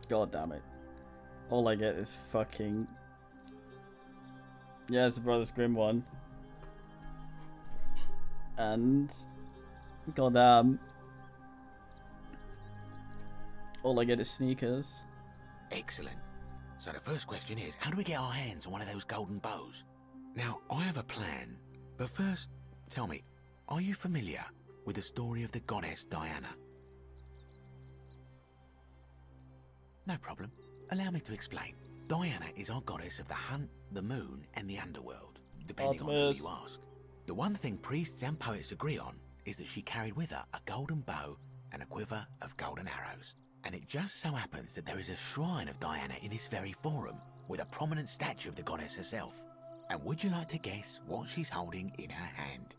God damn it. All I get is fucking... Yeah, it's the Brothers Grimm one. And... goddamn. All I get is sneakers. Excellent. So the first question is, how do we get our hands on one of those golden bows? Now, I have a plan, but first, tell me, are you familiar with the story of the goddess Diana? No problem. Allow me to explain. Diana is our goddess of the hunt, the moon, and the underworld, depending on who you ask. The one thing priests and poets agree on is that she carried with her a golden bow and a quiver of golden arrows. And it just so happens that there is a shrine of Diana in this very forum, with a prominent statue of the goddess herself. And would you like to guess what she's holding in her hand?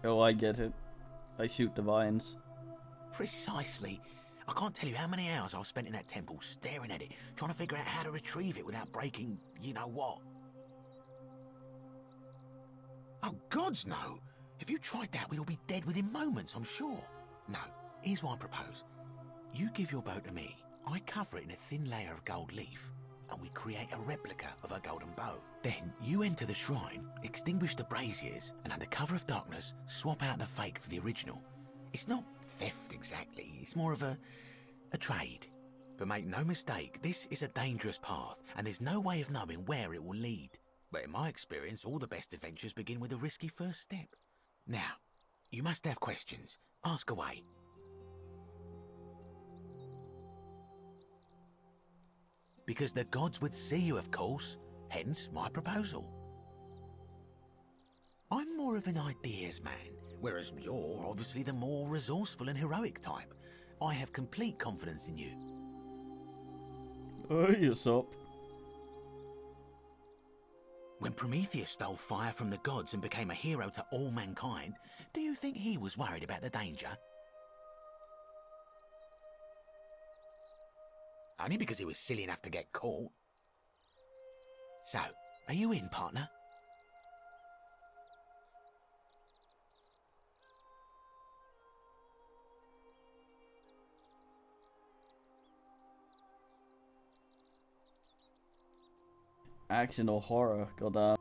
Oh, I get it. I shoot the vines. Precisely. I can't tell you how many hours I've spent in that temple staring at it, trying to figure out how to retrieve it without breaking you-know-what. Oh, gods no! If you tried that, we'd all be dead within moments, I'm sure. No, here's what I propose. You give your bow to me, I cover it in a thin layer of gold leaf, and we create a replica of a golden bow. Then you enter the shrine, extinguish the braziers, and under cover of darkness, swap out the fake for the original. It's not theft exactly, it's more of a trade. But make no mistake, this is a dangerous path, and there's no way of knowing where it will lead. But in my experience, all the best adventures begin with a risky first step. Now, you must have questions. Ask away. Because the gods would see you, of course, hence my proposal. I'm more of an ideas man, whereas you're obviously the more resourceful and heroic type. I have complete confidence in you. Oh, yes up. When Prometheus stole fire from the gods and became a hero to all mankind, do you think he was worried about the danger? Only because he was silly enough to get caught. So, are you in, partner? Action or horror, goddamn.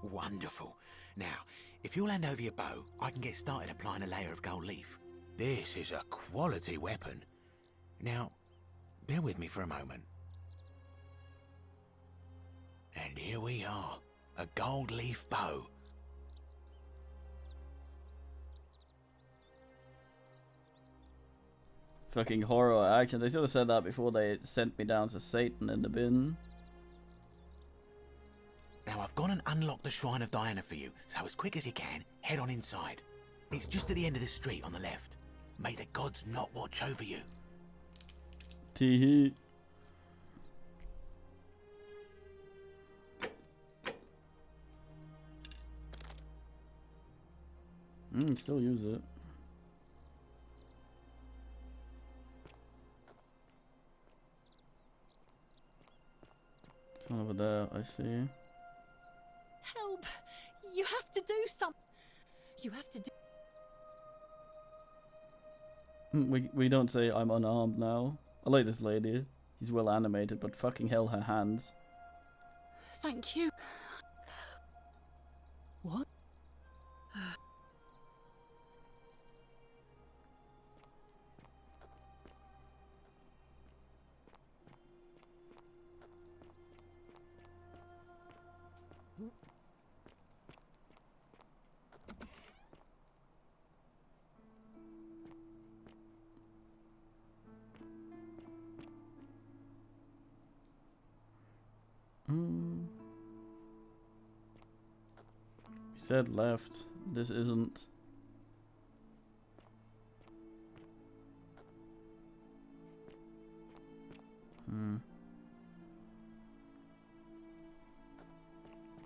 Wonderful. Now, if you'll hand over your bow, I can get started applying a layer of gold leaf. This is a quality weapon. Now, bear with me for a moment. And here we are, a gold leaf bow. Fucking horror action. They should have said that before they sent me down to Satan in the bin. Now I've gone and unlocked the Shrine of Diana for you, so as quick as you can, head on inside. It's just at the end of the street on the left. May the gods not watch over you. Tee-hee. Still use it. It's over there, I see. Help! You have to do something. You have to do. We don't say I'm unarmed now. I like this lady. She's well animated, but fucking hell, her hands. Thank you. What? You said left. This isn't. Hmm.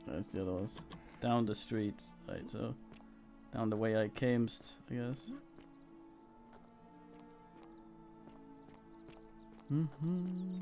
That's the other ones. Down the street. Right, so down the way I camest, I guess. Mm-hmm.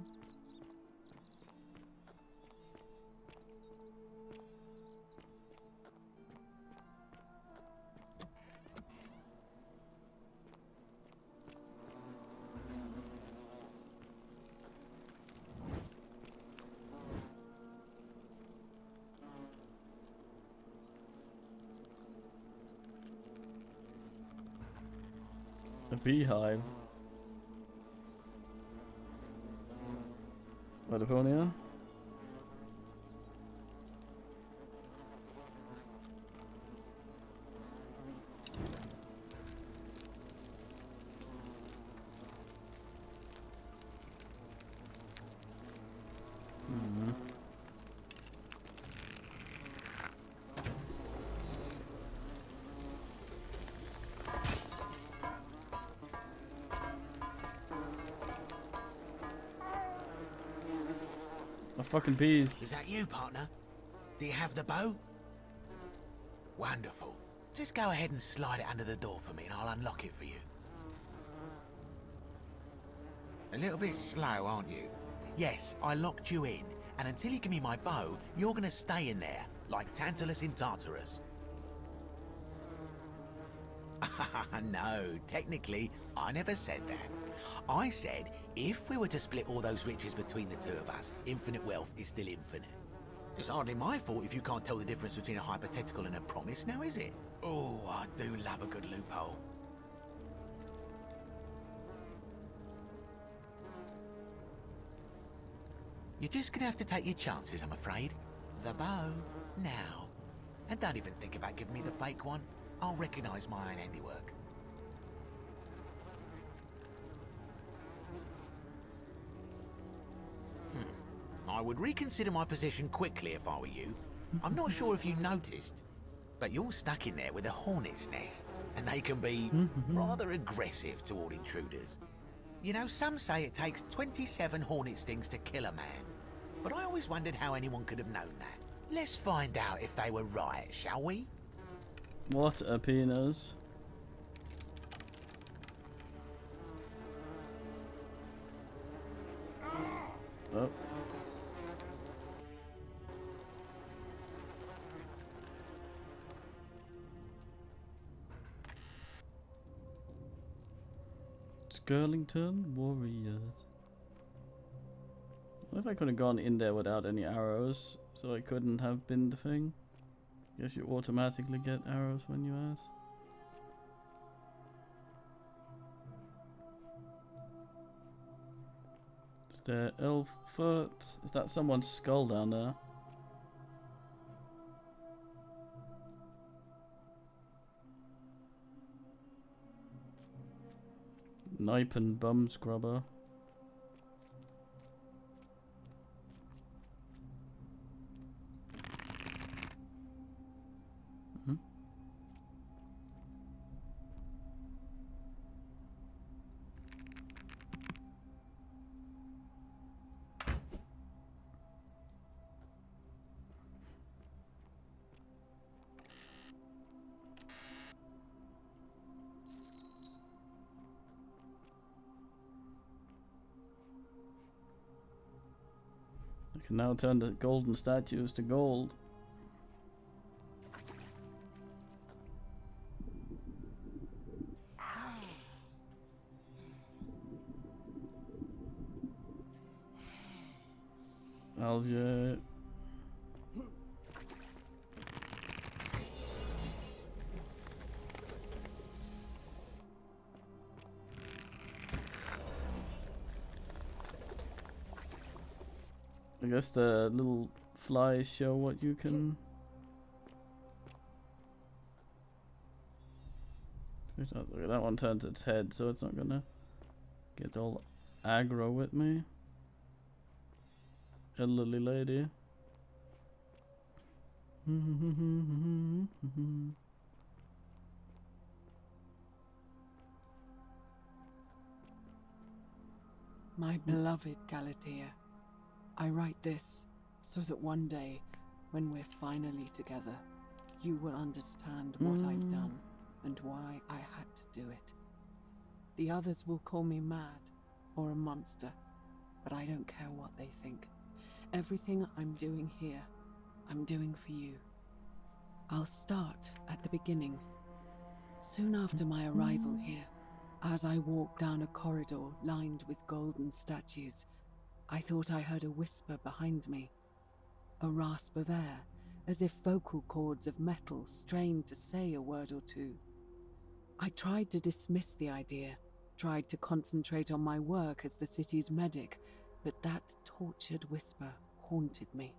A beehive. Livonia. Fucking bees. Is that you, partner? Do you have the bow? Wonderful. Just go ahead and slide it under the door for me and I'll unlock it for you. A little bit slow, aren't you? Yes, I locked you in, and until you give me my bow, you're gonna stay in there, like Tantalus in Tartarus. No, technically, I never said that. I said, if we were to split all those riches between the two of us, infinite wealth is still infinite. It's hardly my fault if you can't tell the difference between a hypothetical and a promise, now is it? Oh, I do love a good loophole. You're just gonna have to take your chances, I'm afraid. The bow, now. And don't even think about giving me the fake one. I'll recognise my own handiwork. I would reconsider my position quickly if I were you. I'm not sure if you noticed, but you're stuck in there with a hornet's nest, and they can be rather aggressive toward intruders. You know, some say it takes 27 hornet stings to kill a man, but I always wondered how anyone could have known that. Let's find out if they were right, shall we? What a penis. Oh. Skirlington Warriors. What if I could have gone in there without any arrows, so I couldn't have been the thing? Guess you automatically get arrows when you ask. Is there elf foot? Is that someone's skull down there? Knipe and bum scrubber. I can now turn the golden statues to gold. Alger. I guess the little flies show what you can. Look, that one turns its head, so it's not gonna get all aggro with me. Elderly lady. My beloved Galatea, I write this so that one day, when we're finally together, you will understand what I've done and why I had to do it. The others will call me mad or a monster, but I don't care what they think. Everything I'm doing here, I'm doing for you. I'll start at the beginning. Soon after my arrival here, as I walked down a corridor lined with golden statues, I thought I heard a whisper behind me. A rasp of air, as if vocal cords of metal strained to say a word or two. I tried to dismiss the idea, tried to concentrate on my work as the city's medic, but that tortured whisper haunted me.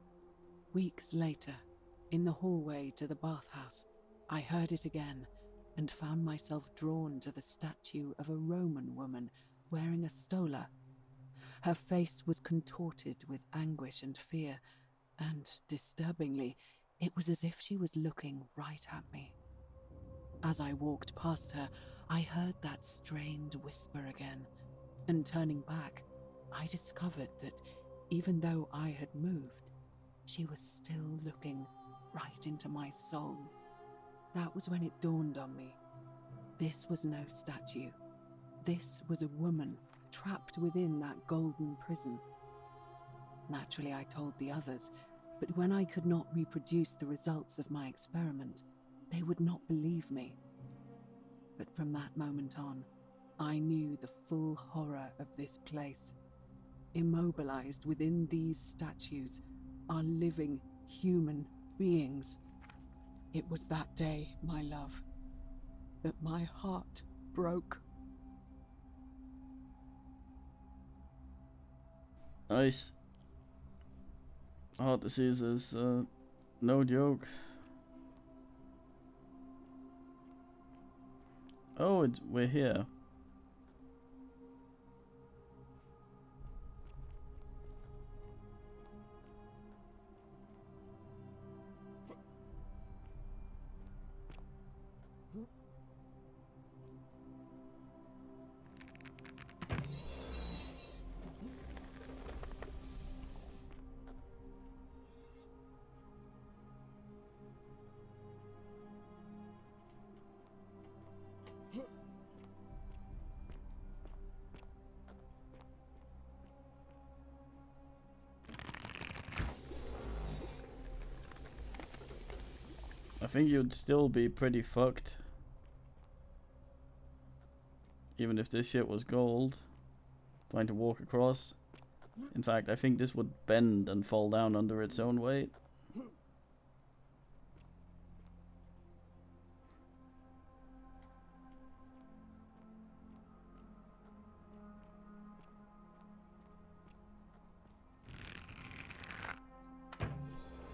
Weeks later, in the hallway to the bathhouse, I heard it again and found myself drawn to the statue of a Roman woman wearing a stola. Her face was contorted with anguish and fear, and, disturbingly, it was as if she was looking right at me. As I walked past her, I heard that strained whisper again, and turning back, I discovered that even though I had moved, she was still looking right into my soul. That was when it dawned on me. This was no statue. This was a woman trapped within that golden prison. Naturally, I told the others, but when I could not reproduce the results of my experiment, they would not believe me. But from that moment on, I knew the full horror of this place. Immobilized within these statues are living human beings. It was that day, my love, that my heart broke. Nice. Heart disease is no joke. Oh, we're here. I think you'd still be pretty fucked. Even if this shit was gold. Trying to walk across. In fact, I think this would bend and fall down under its own weight.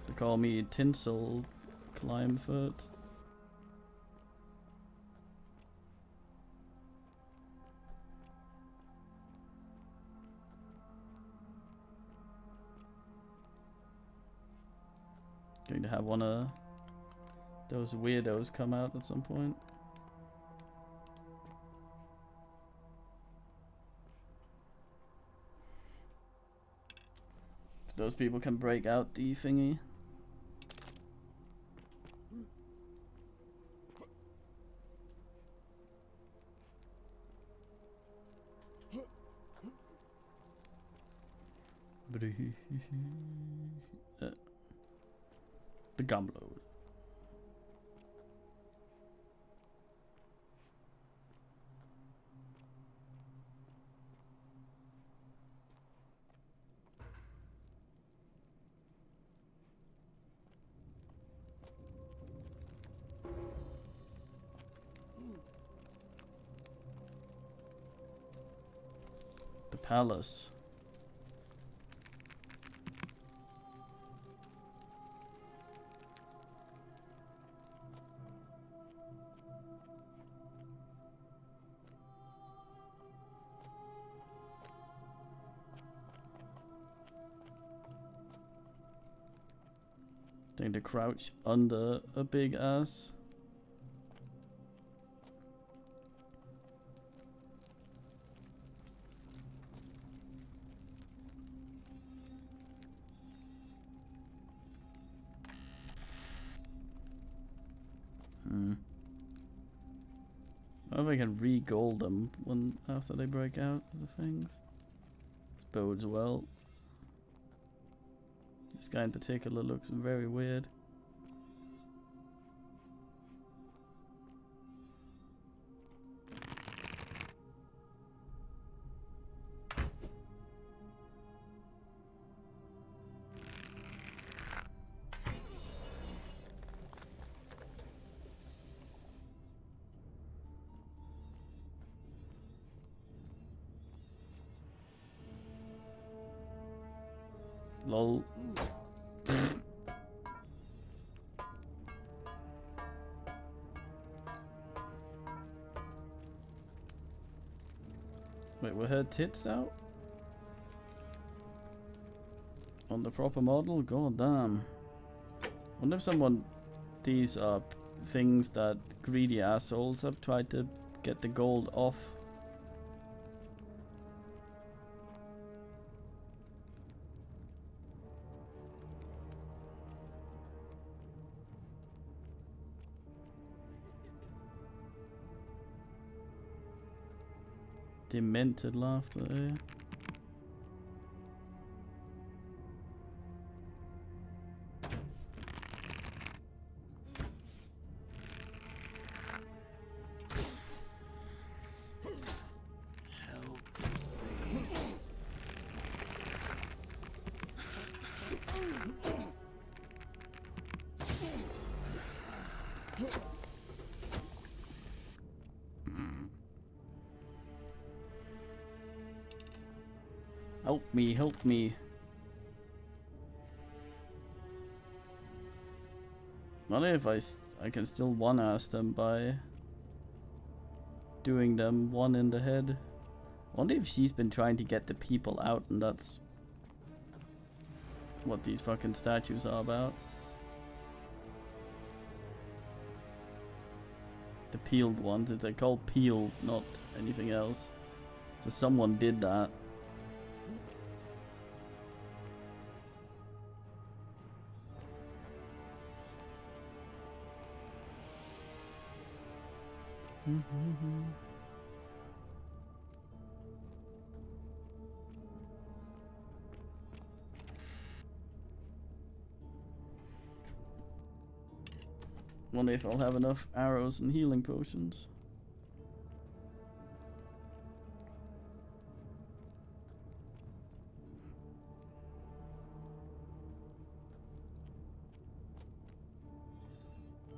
They call me Tinsel Climefoot. Going to have one of those weirdos come out at some point. Those people can break out the thingy. The Gumload. The palace. Going to crouch under a big ass. I wonder if I can re-gold them when after they break out of the things. This bodes well. This guy in particular looks very weird. Lol. Wait, were her tits out? On the proper model? God damn. Wonder if these are things that greedy assholes have tried to get the gold off. Demented laughter there. Help me. Not if I can still one-ass them by doing them one in the head. I wonder if she's been trying to get the people out and that's what these fucking statues are about. The peeled ones, they're called peeled, not anything else. So someone did that. Wonder if I'll have enough arrows and healing potions.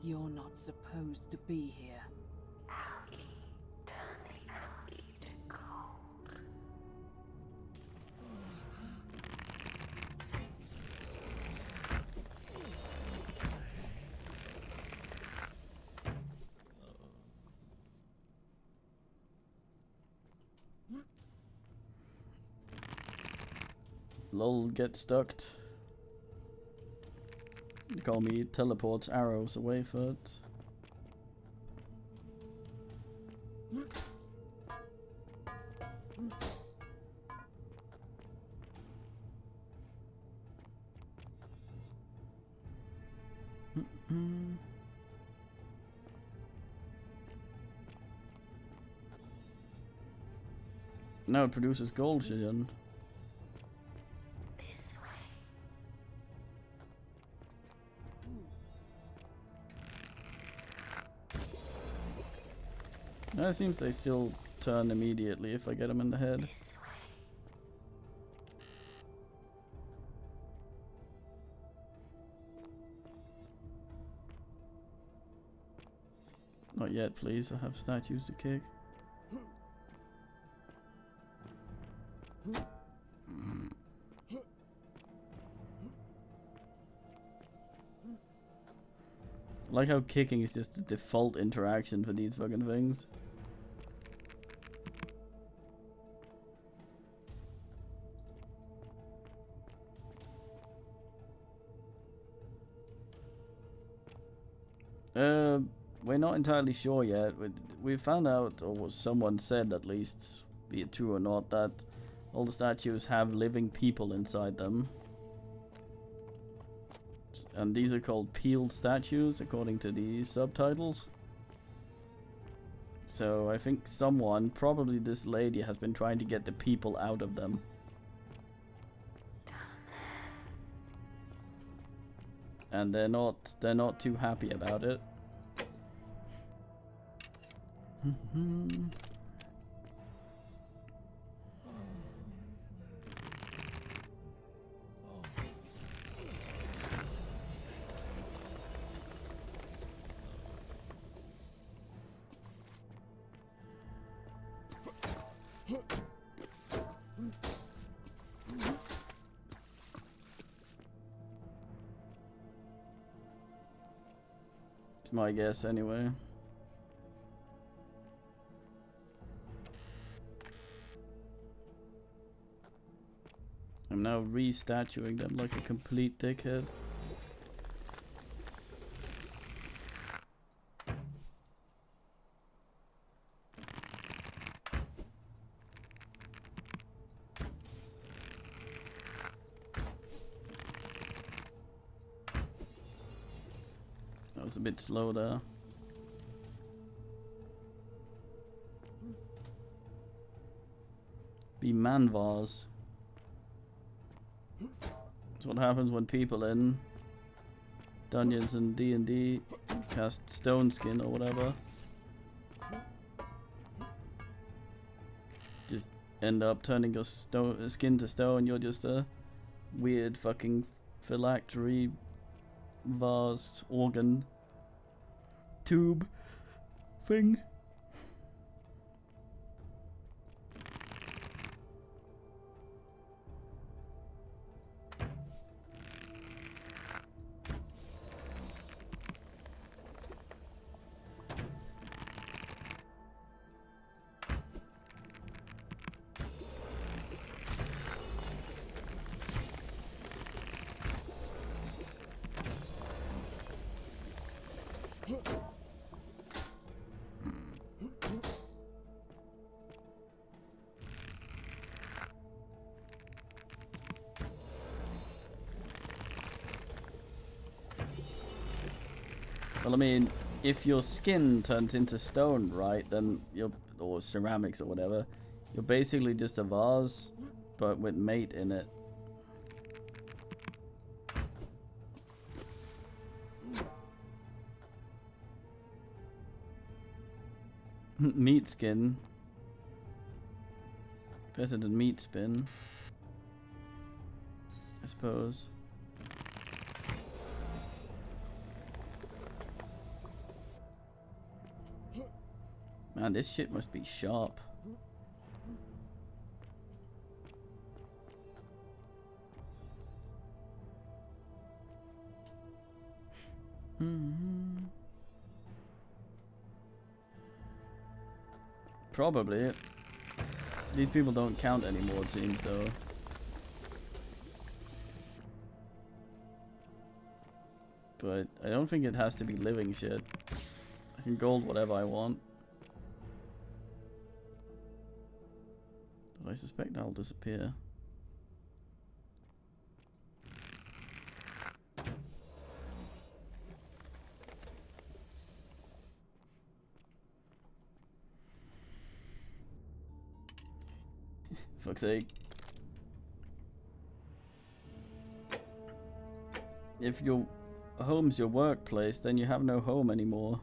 You're not supposed to be here. Lol, get stuck. They call me teleports arrows away for it. Now it produces gold, Shion. It seems they still turn immediately if I get them in the head. Not yet, please. I have statues to kick. I like how kicking is just the default interaction for these fucking things. We're not entirely sure yet. We found out, or someone said at least, be it true or not, that all the statues have living people inside them. And these are called peeled statues, according to the subtitles. So I think someone, probably this lady, has been trying to get the people out of them. And they're not too happy about it. It's my guess anyway. I'm now re-statuing them like a complete dickhead. That was a bit slow there. Be Manvars. That's what happens when people in Dungeons and D&D cast Stone Skin or whatever. Just end up turning your skin to stone. You're just a weird fucking phylactery vase organ tube thing. Well, I mean, if your skin turns into stone, right, then you're, or ceramics or whatever, you're basically just a vase, but with mate in it. Meat skin. Better than meat spin, I suppose. Man, this shit must be sharp. Probably. These people don't count anymore, it seems, though. But I don't think it has to be living shit. I can gold whatever I want. But I suspect that'll disappear. Fuck's sake. If your home's your workplace, then you have no home anymore.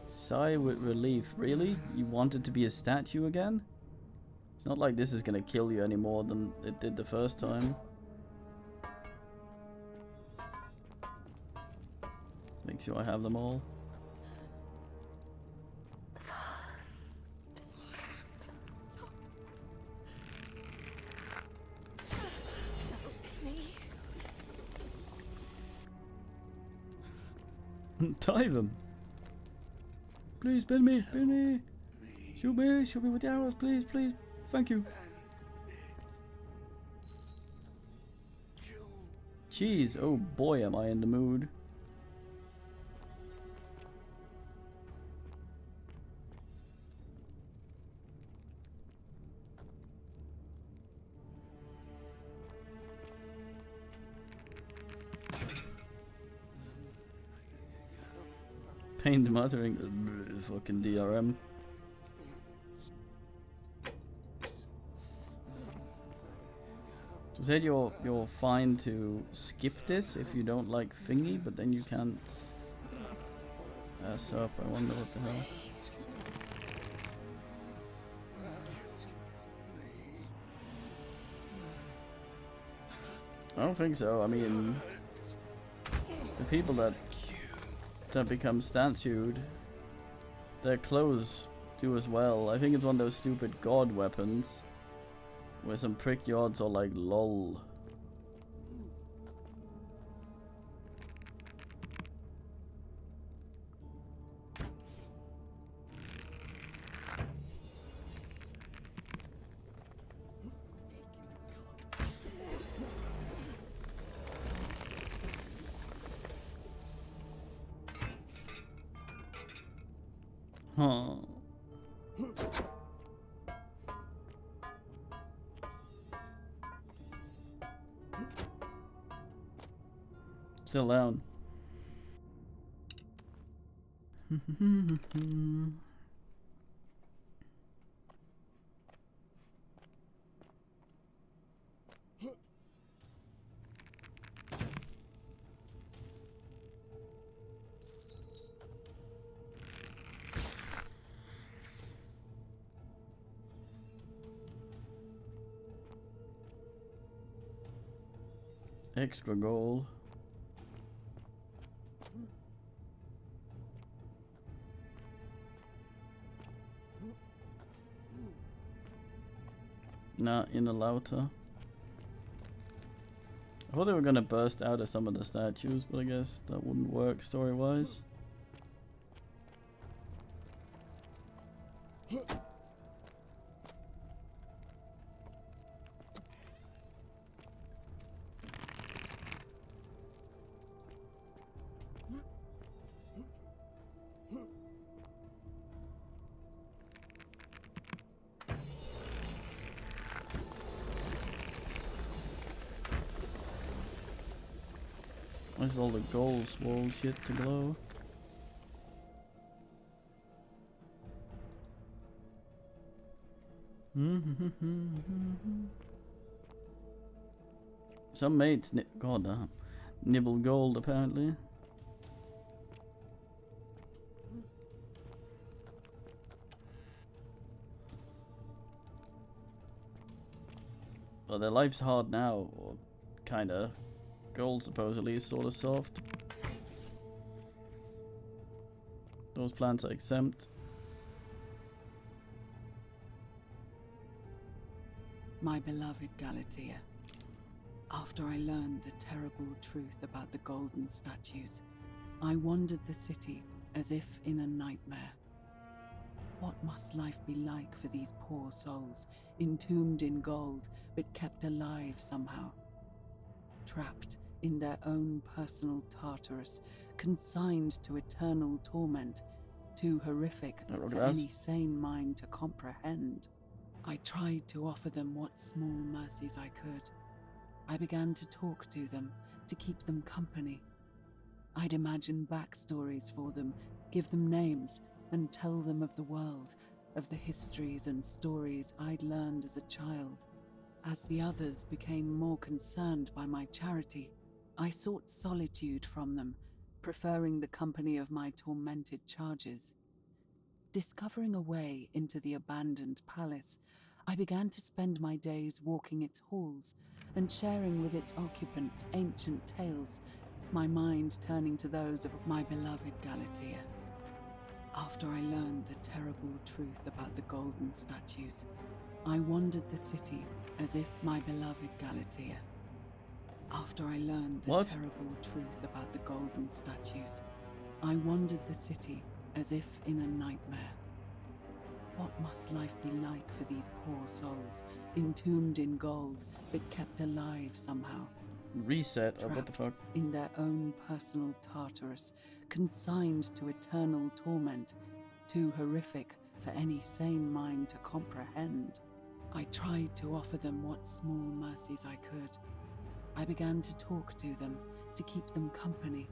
Sigh with relief. Really? You wanted to be a statue again? It's not like this is gonna kill you any more than it did the first time. Let's make sure I have them all. Tie them. Please, spin me, spin me. Shoot me with the arrows, please, please. Thank you. Jeez, oh boy, am I in the mood. Pained muttering. Fucking DRM. So said you're fine to skip this if you don't like thingy, but then you can't ass up. I wonder what the hell. I don't think so. I mean, the people that become statued, their clothes do as well. I think it's one of those stupid god weapons where some prick yards are like lol. Huh. Still down. Extra goal. Not in the Lauter. I thought they were gonna burst out of some of the statues, but I guess that wouldn't work story-wise. Where's all the gold swole shit to glow? Some mates nibble gold apparently. Well, their life's hard now, or kinda. Gold supposedly is sort of soft. Those plants are exempt. My beloved Galatea, after I learned the terrible truth about the golden statues, I wandered the city as if in a nightmare. What must life be like for these poor souls, entombed in gold, but kept alive somehow? Trapped in their own personal Tartarus, consigned to eternal torment, too horrific for any sane mind to comprehend. I tried to offer them what small mercies I could. I began to talk to them, to keep them company. I'd imagine backstories for them, give them names, and tell them of the world, of the histories and stories I'd learned as a child. As the others became more concerned by my charity, I sought solitude from them, preferring the company of my tormented charges. Discovering a way into the abandoned palace, I began to spend my days walking its halls and sharing with its occupants ancient tales, my mind turning to those of my beloved Galatea. After I learned the terrible truth about the golden statues, I wandered the city as if my beloved Galatea. After I learned the terrible truth about the golden statues, I wandered the city as if in a nightmare. What must life be like for these poor souls, entombed in gold, but kept alive somehow? Reset, or what the fuck? In their own personal Tartarus, consigned to eternal torment, too horrific for any sane mind to comprehend. I tried to offer them what small mercies I could. I began to talk to them, to keep them company.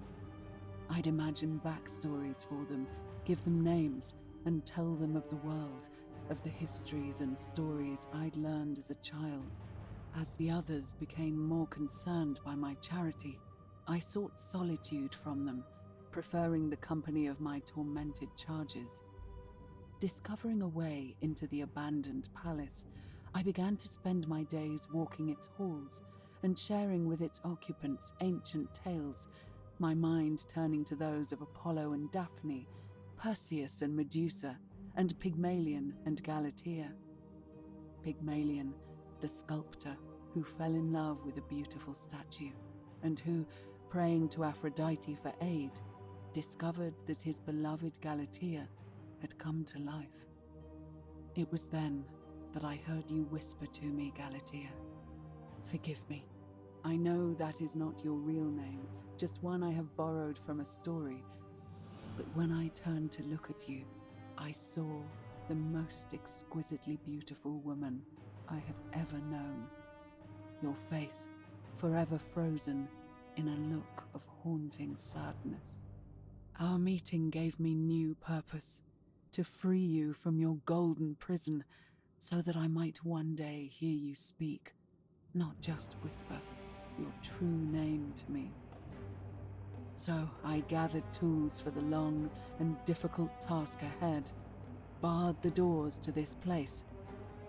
I'd imagine backstories for them, give them names, and tell them of the world, of the histories and stories I'd learned as a child. As the others became more concerned by my charity, I sought solitude from them, preferring the company of my tormented charges. Discovering a way into the abandoned palace, I began to spend my days walking its halls and sharing with its occupants ancient tales, my mind turning to those of Apollo and Daphne, Perseus and Medusa, and Pygmalion and Galatea. Pygmalion, the sculptor who fell in love with a beautiful statue, and who, praying to Aphrodite for aid, discovered that his beloved Galatea had come to life. It was then that I heard you whisper to me, Galatea. Forgive me. I know that is not your real name, just one I have borrowed from a story. But when I turned to look at you, I saw the most exquisitely beautiful woman I have ever known. Your face, forever frozen in a look of haunting sadness. Our meeting gave me new purpose, to free you from your golden prison, so that I might one day hear you speak, not just whisper your true name to me. So I gathered tools for the long and difficult task ahead, barred the doors to this place,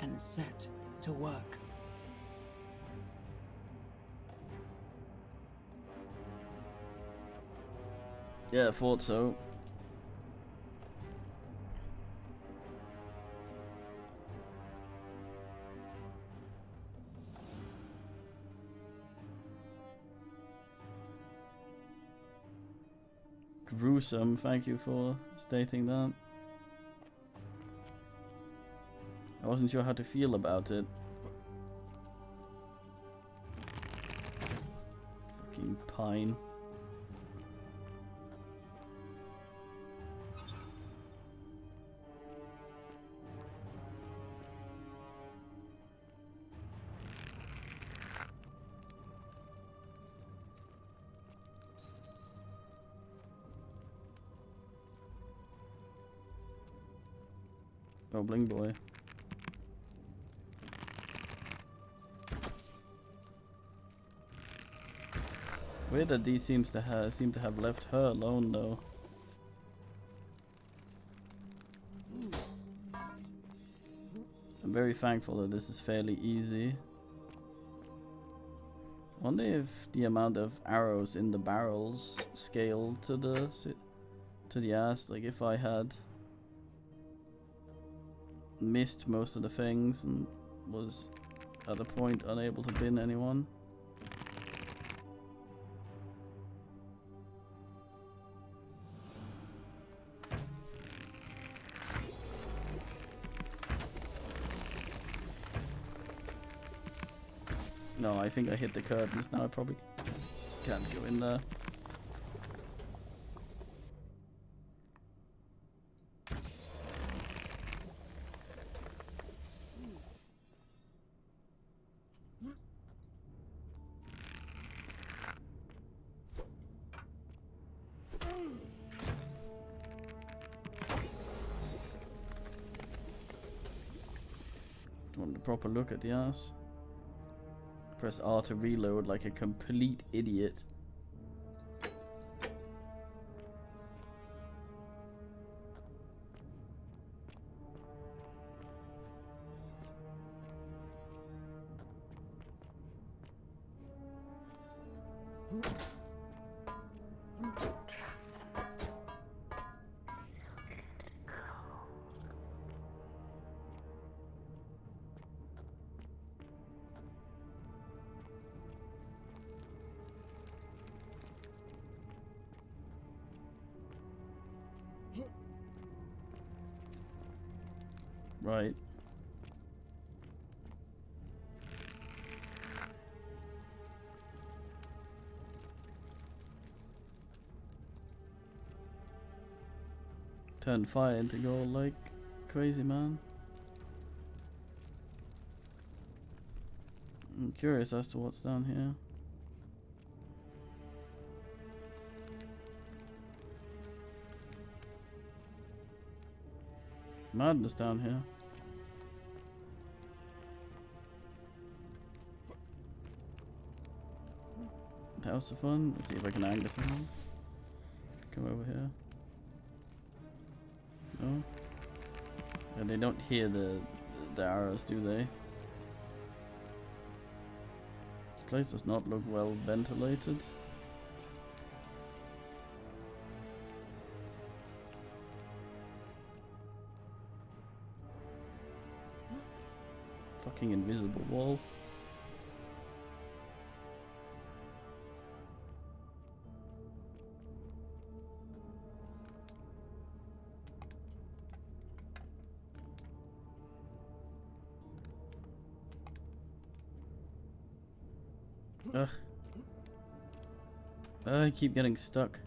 and set to work. Yeah, I thought so. Gruesome, thank you for stating that. I wasn't sure how to feel about it. Fucking pine. Oh, Bling Boy. Weird that these seem to have left her alone though. I'm very thankful that this is fairly easy. I wonder if the amount of arrows in the barrels scaled to the ass. Like if I had missed most of the things and was at a point unable to bin anyone. No, I think I hit the curtains now. I probably can't go in there. Want a proper look at the ass. Press R to reload like a complete idiot. Right. Turn fire into gold like crazy, man. I'm curious as to what's down here. madness down here. House of Fun. Let's see if I can angle someone. Come over here. No. And they don't hear the arrows, do they? This place does not look well ventilated. Fucking invisible wall. Ugh. I keep getting stuck.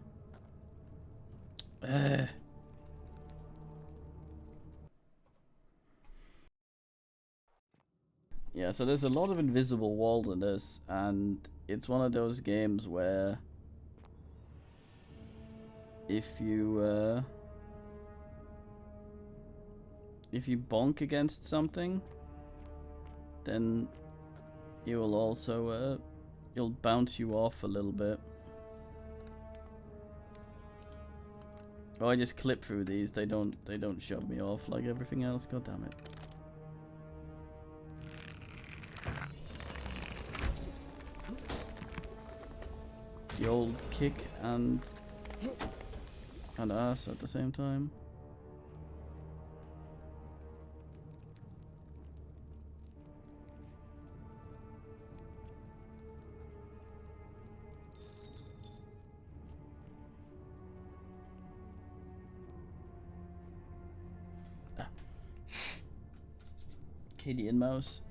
Yeah, so there's a lot of invisible walls in this, and it's one of those games where if you bonk against something, then it will also it'll bounce you off a little bit. Oh, I just clip through these. They don't shove me off like everything else. God damn it. The old kick and ass at the same time. Kitty and mouse.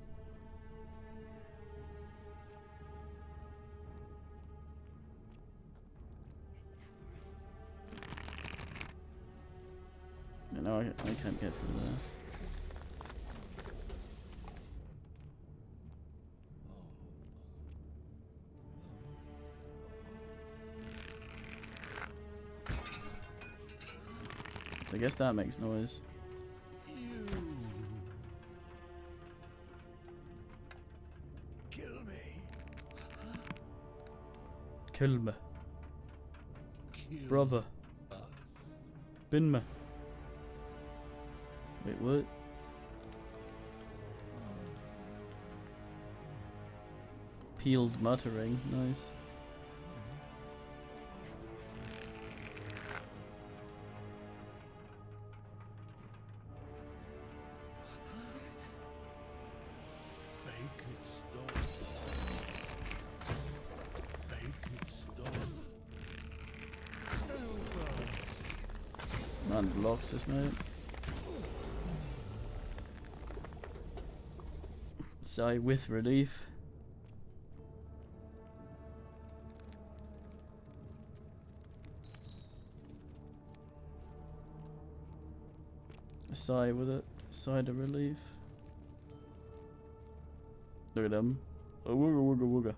No, I can't get through there. So I guess that makes noise. Kill me. Brother. Bin me. Wait, what? Peeled muttering. Nice. Man blocks this, mate. Sigh with relief. A sigh with a sigh of relief. Look at them. Oh, wooga wooga wooga.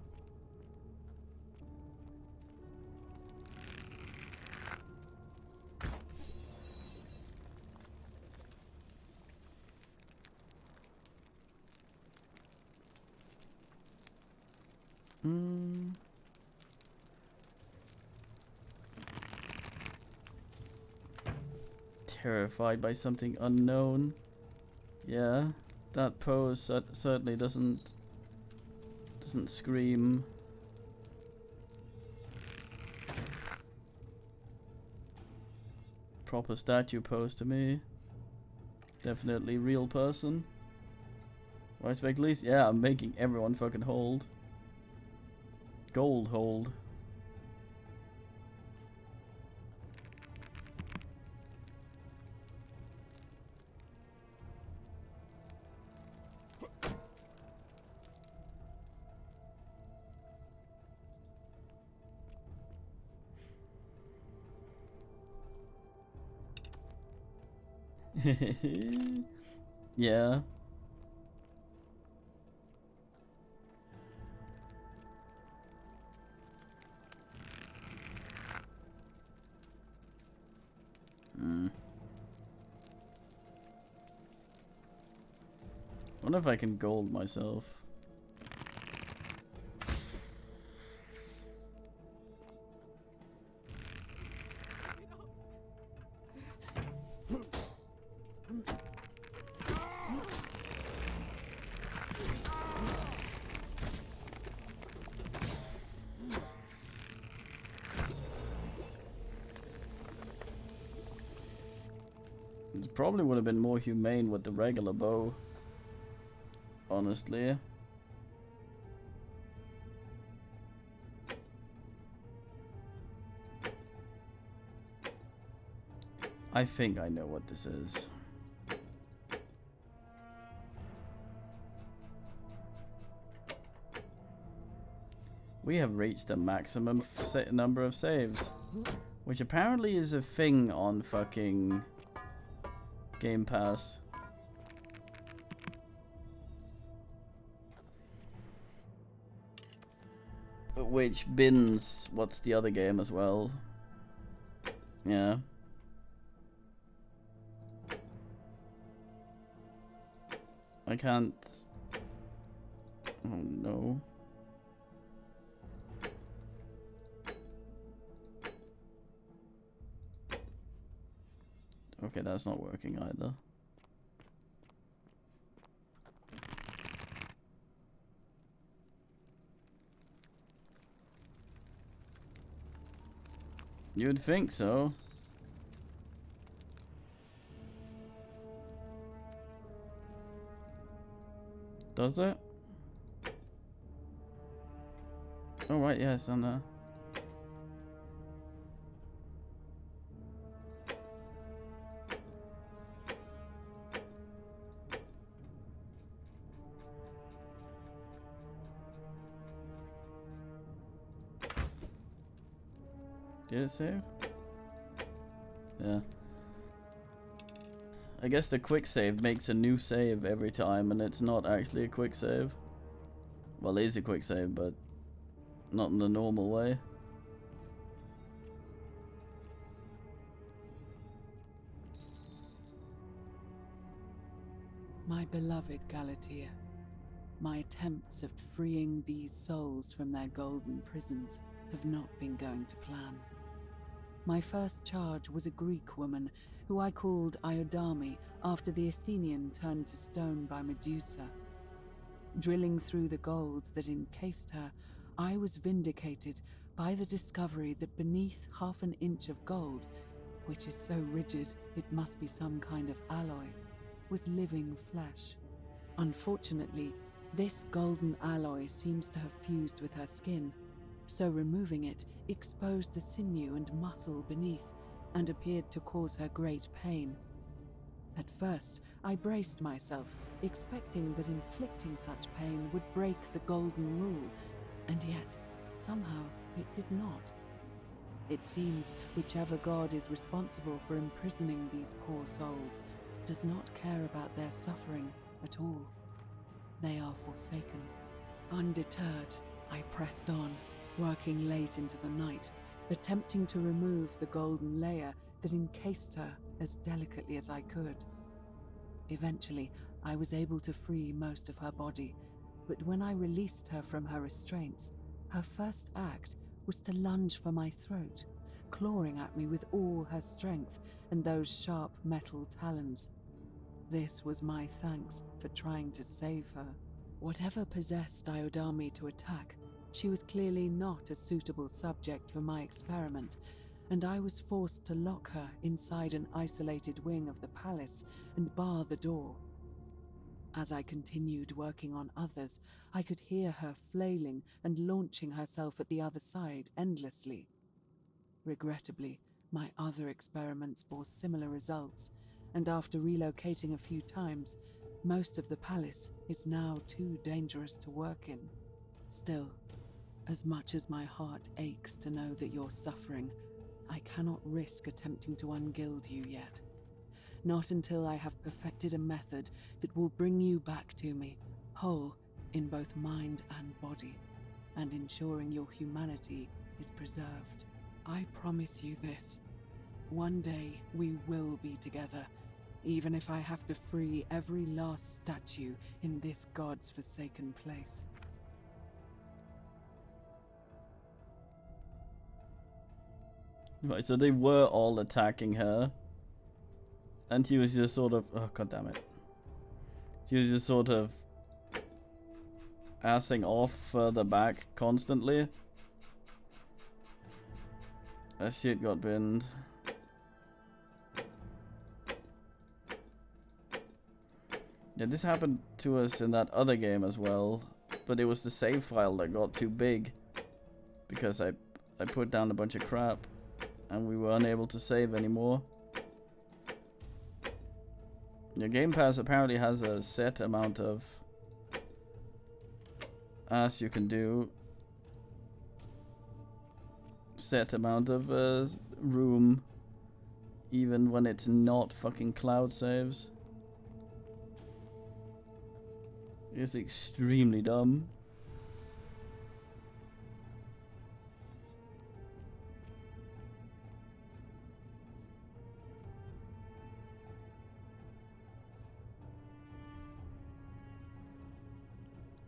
Terrified by something unknown. Yeah, that pose certainly doesn't scream. Proper statue pose to me. Definitely real person. White spec least? Yeah, I'm making everyone fucking hold. Gold hold. Yeah. wonder if I can gold myself. It probably would have been more humane with the regular bow. Honestly. I think I know what this is. We have reached the maximum number of saves, which apparently is a thing on fucking Game Pass. Which bins what's the other game as well. Yeah. I can't. Oh no. Okay, that's not working either. You'd think so. Does it? Oh right, yes, on there. Did it save? Yeah. I guess the quick save makes a new save every time, and it's not actually a quick save. Well, it is a quick save, but not in the normal way. My beloved Galatea, my attempts at freeing these souls from their golden prisons have not been going to plan. My first charge was a Greek woman who I called Iodame after the Athenian turned to stone by Medusa. Drilling through the gold that encased her, I was vindicated by the discovery that beneath half an inch of gold, which is so rigid it must be some kind of alloy, was living flesh. Unfortunately, this golden alloy seems to have fused with her skin, so removing it exposed the sinew and muscle beneath and appeared to cause her great pain. At first, I braced myself, expecting that inflicting such pain would break the golden rule, and yet, somehow, it did not. It seems whichever god is responsible for imprisoning these poor souls does not care about their suffering at all. They are forsaken. Undeterred, I pressed on, working late into the night, attempting to remove the golden layer that encased her as delicately as I could. Eventually, I was able to free most of her body, but when I released her from her restraints, her first act was to lunge for my throat, clawing at me with all her strength and those sharp metal talons. This was my thanks for trying to save her. Whatever possessed Iodame to attack, she was clearly not a suitable subject for my experiment, and I was forced to lock her inside an isolated wing of the palace and bar the door. As I continued working on others, I could hear her flailing and launching herself at the other side endlessly. Regrettably, my other experiments bore similar results, and after relocating a few times, most of the palace is now too dangerous to work in. Still, as much as my heart aches to know that you're suffering, I cannot risk attempting to ungild you yet. Not until I have perfected a method that will bring you back to me, whole in both mind and body, and ensuring your humanity is preserved. I promise you this. One day we will be together, even if I have to free every last statue in this god's forsaken place. Right, so they were all attacking her. And she was just sort of... Oh, god damn it. She was just sort of... assing off further back constantly. That shit got binned. Yeah, this happened to us in that other game as well. But it was the save file that got too big. Because I put down a bunch of crap. And we were unable to save anymore. Your Game Pass apparently has a set amount of as you can do. Set amount of room. Even when it's not fucking cloud saves. It's extremely dumb.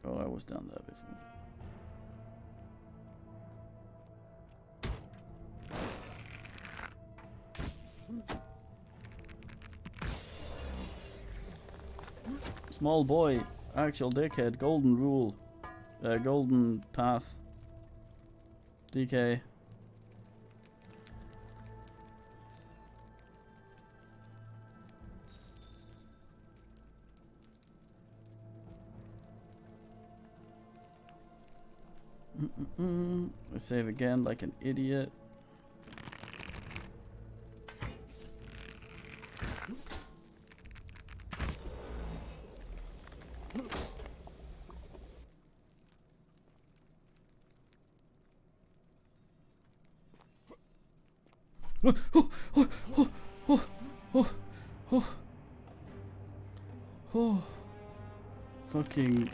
Oh, I was down there before. Small boy, actual dickhead, golden rule, golden path, DK. I save again like an idiot. Fucking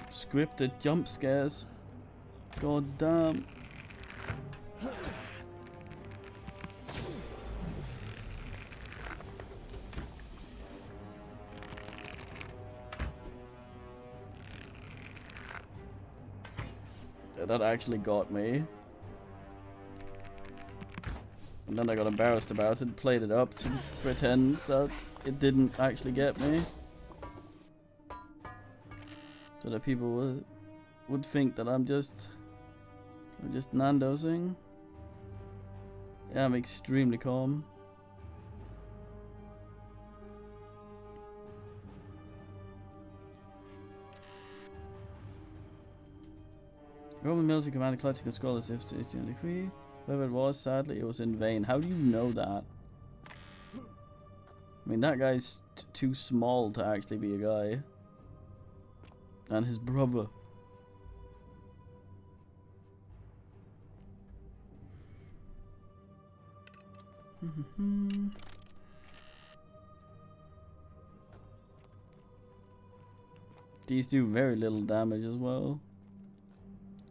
scripted jump scares. God damn. Yeah, that actually got me. And then I got embarrassed about it, played it up to pretend that it didn't actually get me. So that people would think that I'm just Nandosing. Yeah, I'm extremely calm. Roman military commander collecting a scroll as if it's in a decree. Whoever it was, sadly, it was in vain. How do you know that? I mean, that guy's too small to actually be a guy. And his brother. These do very little damage as well.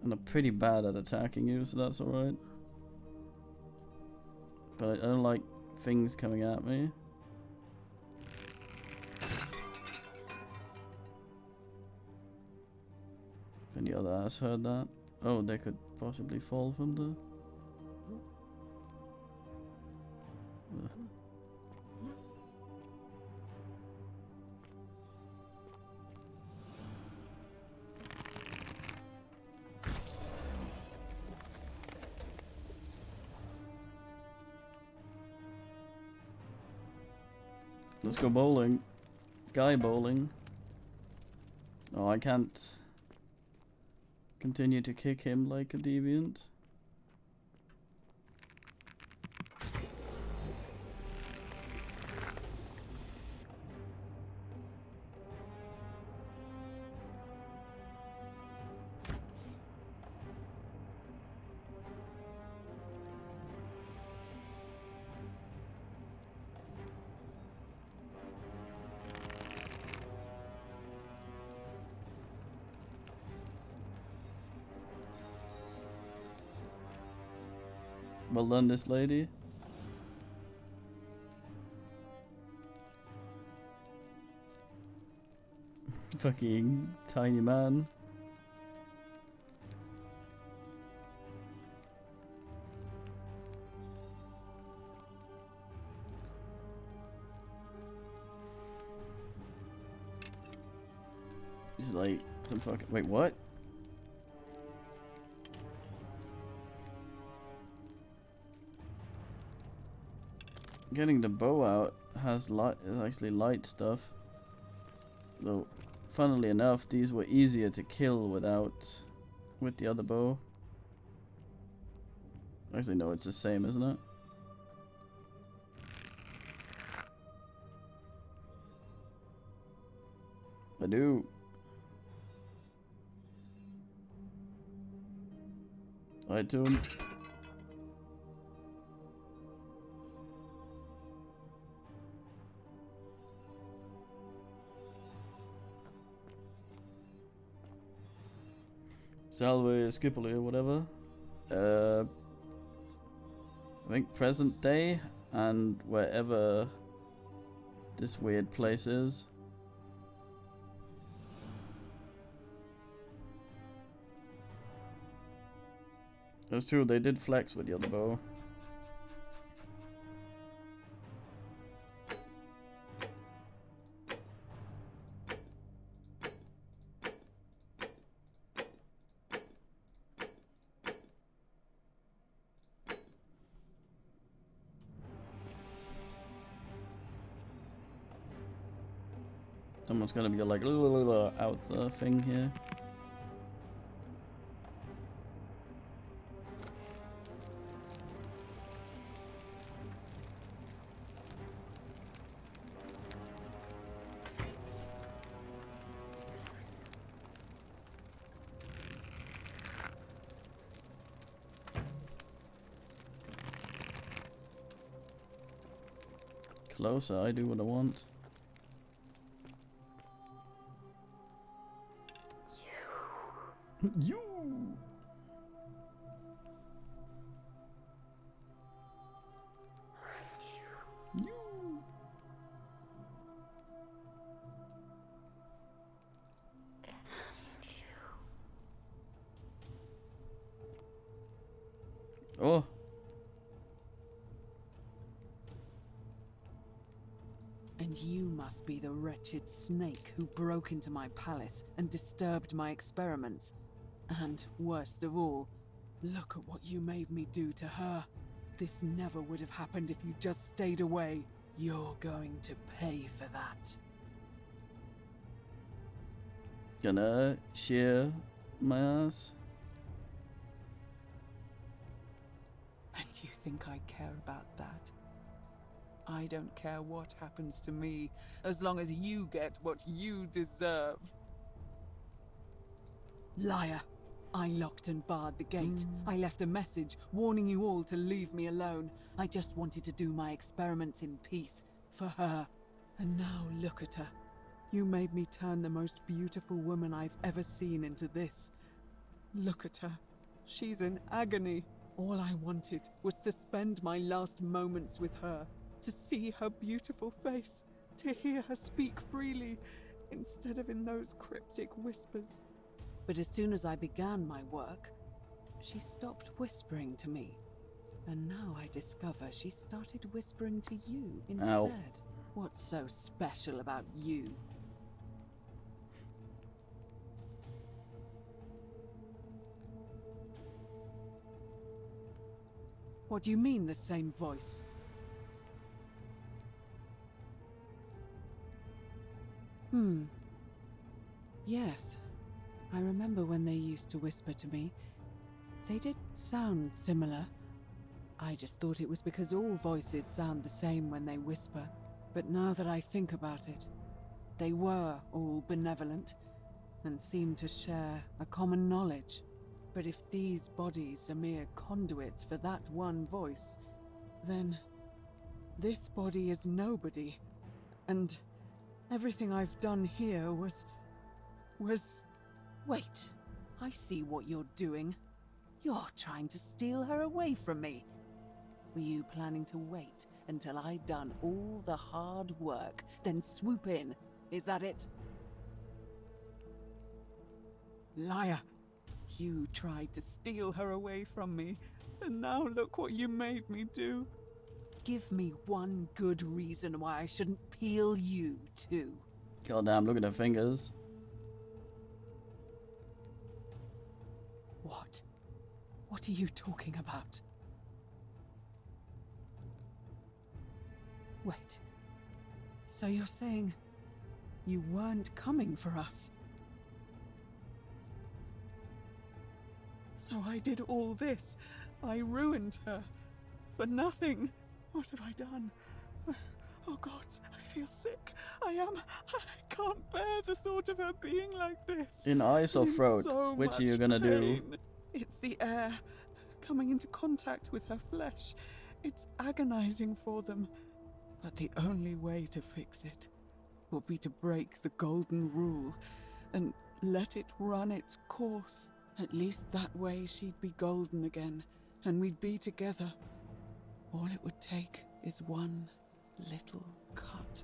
And are pretty bad at attacking you, so that's alright. But I don't like things coming at me. If any other ass heard that. Oh, they could possibly fall from the... Let's go bowling. Guy bowling. Oh, I can't continue to kick him like a deviant. Well done, this lady. Fucking tiny man. He's like some fucking. Wait, what? Getting the bow out has light. Is actually light stuff. Though, funnily enough, these were easier to kill with the other bow. Actually, no, it's the same, isn't it? I do. Alright, Toon. Salve, Skipoli, or whatever. I think present day and wherever this weird place is. That's true, they did flex with the other bow. Someone's gonna be like out thing here. Closer, I do what I want. You. Oh. And you must be the wretched snake who broke into my palace and disturbed my experiments. And, worst of all, look at what you made me do to her. This never would have happened if you just stayed away. You're going to pay for that. Gonna shear my ass. And you think I care about that? I don't care what happens to me, as long as you get what you deserve. Liar! I locked and barred the gate. I left a message warning you all to leave me alone. I just wanted to do my experiments in peace, for her. And now look at her. You made me turn the most beautiful woman I've ever seen into this. Look at her. She's in agony. All I wanted was to spend my last moments with her, to see her beautiful face, to hear her speak freely, instead of in those cryptic whispers. But as soon as I began my work, she stopped whispering to me. And now I discover she started whispering to you instead. Ow. What's so special about you? What do you mean, the same voice? Yes. I remember when they used to whisper to me. They did sound similar. I just thought it was because all voices sound the same when they whisper. But now that I think about it, they were all benevolent and seemed to share a common knowledge. But if these bodies are mere conduits for that one voice, then this body is nobody. And everything I've done here was... Wait, I see what you're doing. You're trying to steal her away from me. Were you planning to wait until I'd done all the hard work, then swoop in? Is that it? Liar! You tried to steal her away from me, and now look what you made me do. Give me one good reason why I shouldn't peel you too. God damn, look at her fingers. What? What are you talking about? Wait. So you're saying you weren't coming for us? So I did all this. I ruined her. For nothing. What have I done? Oh God, I feel sick. I can't bear the thought of her being like this. In eyes or In throat? so Which are you much gonna do? pain. It's the air coming into contact with her flesh. It's agonizing for them. But the only way to fix it will be to break the golden rule and let it run its course. At least that way she'd be golden again, and we'd be together. All it would take is one little cut.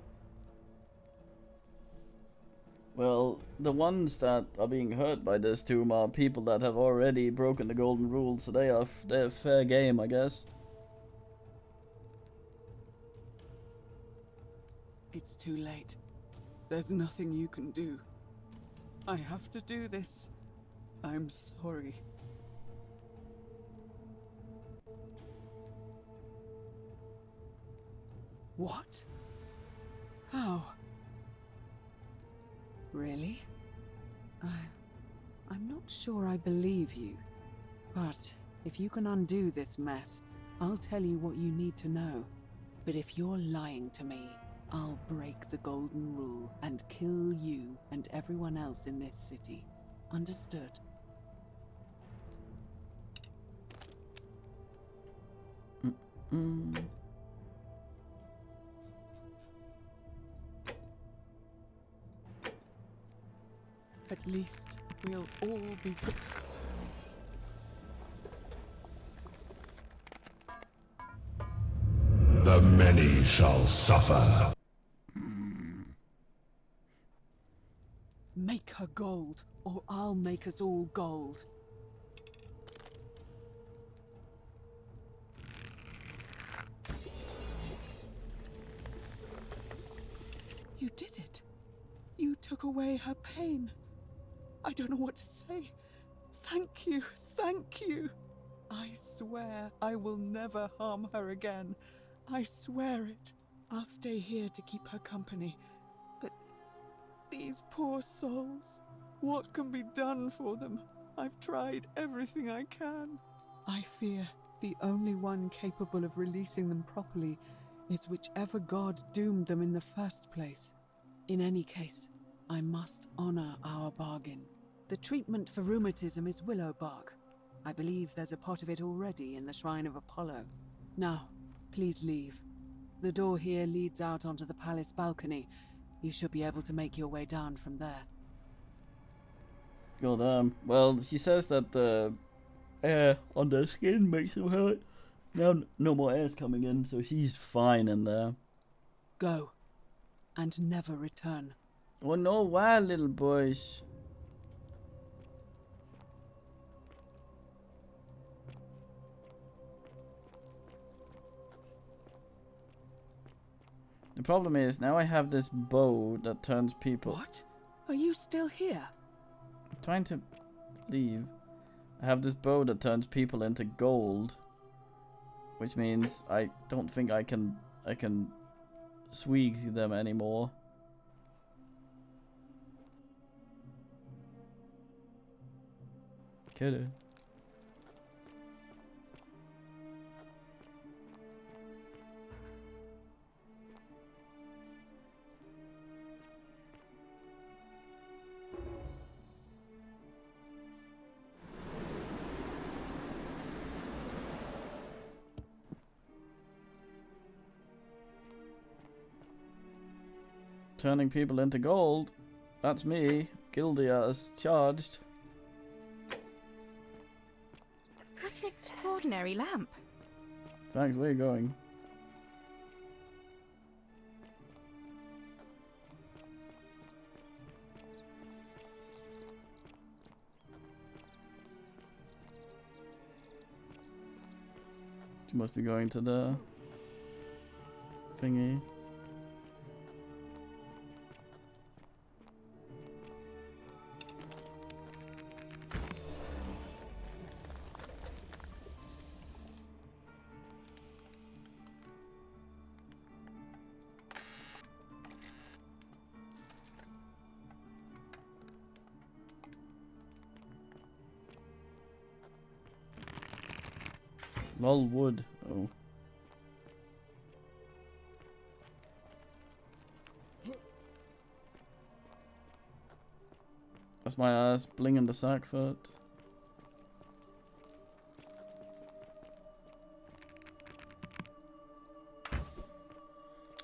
Well, the ones that are being hurt by this tomb are people that have already broken the golden rule, so they're fair game, I guess. It's too late. There's nothing you can do. I have to do this. I'm sorry. What? How? Really? I'm not sure I believe you. But if you can undo this mess, I'll tell you what you need to know. But if you're lying to me, I'll break the golden rule and kill you and everyone else in this city. Understood? At least we'll all be good. The many shall suffer. Make her gold, or I'll make us all gold. You did it. You took away her pain. I don't know what to say. Thank you, thank you. I swear I will never harm her again. I swear it. I'll stay here to keep her company. But these poor souls, what can be done for them? I've tried everything I can. I fear the only one capable of releasing them properly is whichever god doomed them in the first place. In any case, I must honor our bargain. The treatment for rheumatism is willow bark. I believe there's a pot of it already in the Shrine of Apollo. Now, please leave. The door here leads out onto the palace balcony. You should be able to make your way down from there. God damn. Well, she says that the air on the skin makes them hurt. Now no more air's coming in, so she's fine in there. Go. And never return. Oh no, why, little boys? The problem is, now I have this bow that turns people... What? Are you still here? I'm trying to leave. I have this bow that turns people into gold. Which means I don't think I can swig them anymore. Kill it. Turning people into gold. That's me. Gildia is charged. What an extraordinary lamp. Thanks, where are you going? You must be going to the thingy. Lol wood. Oh. That's my ass blinging the sack foot.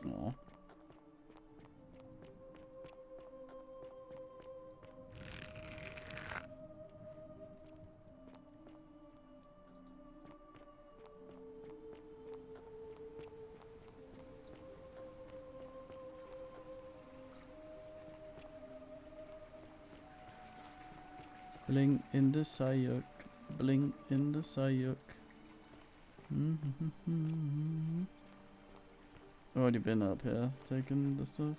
Aw. Bling in the sayuk, bling in the sayuk. Already been up here, taking the stuff.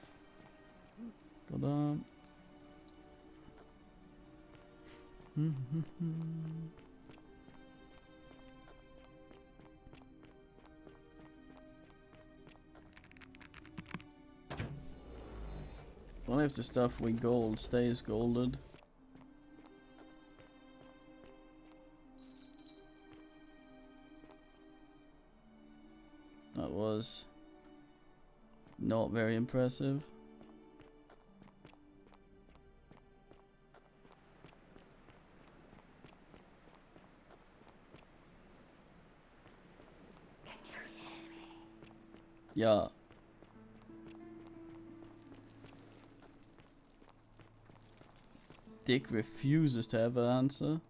Got on. What if the stuff we gold stays golded? That was not very impressive. Yeah. Dick refuses to ever answer.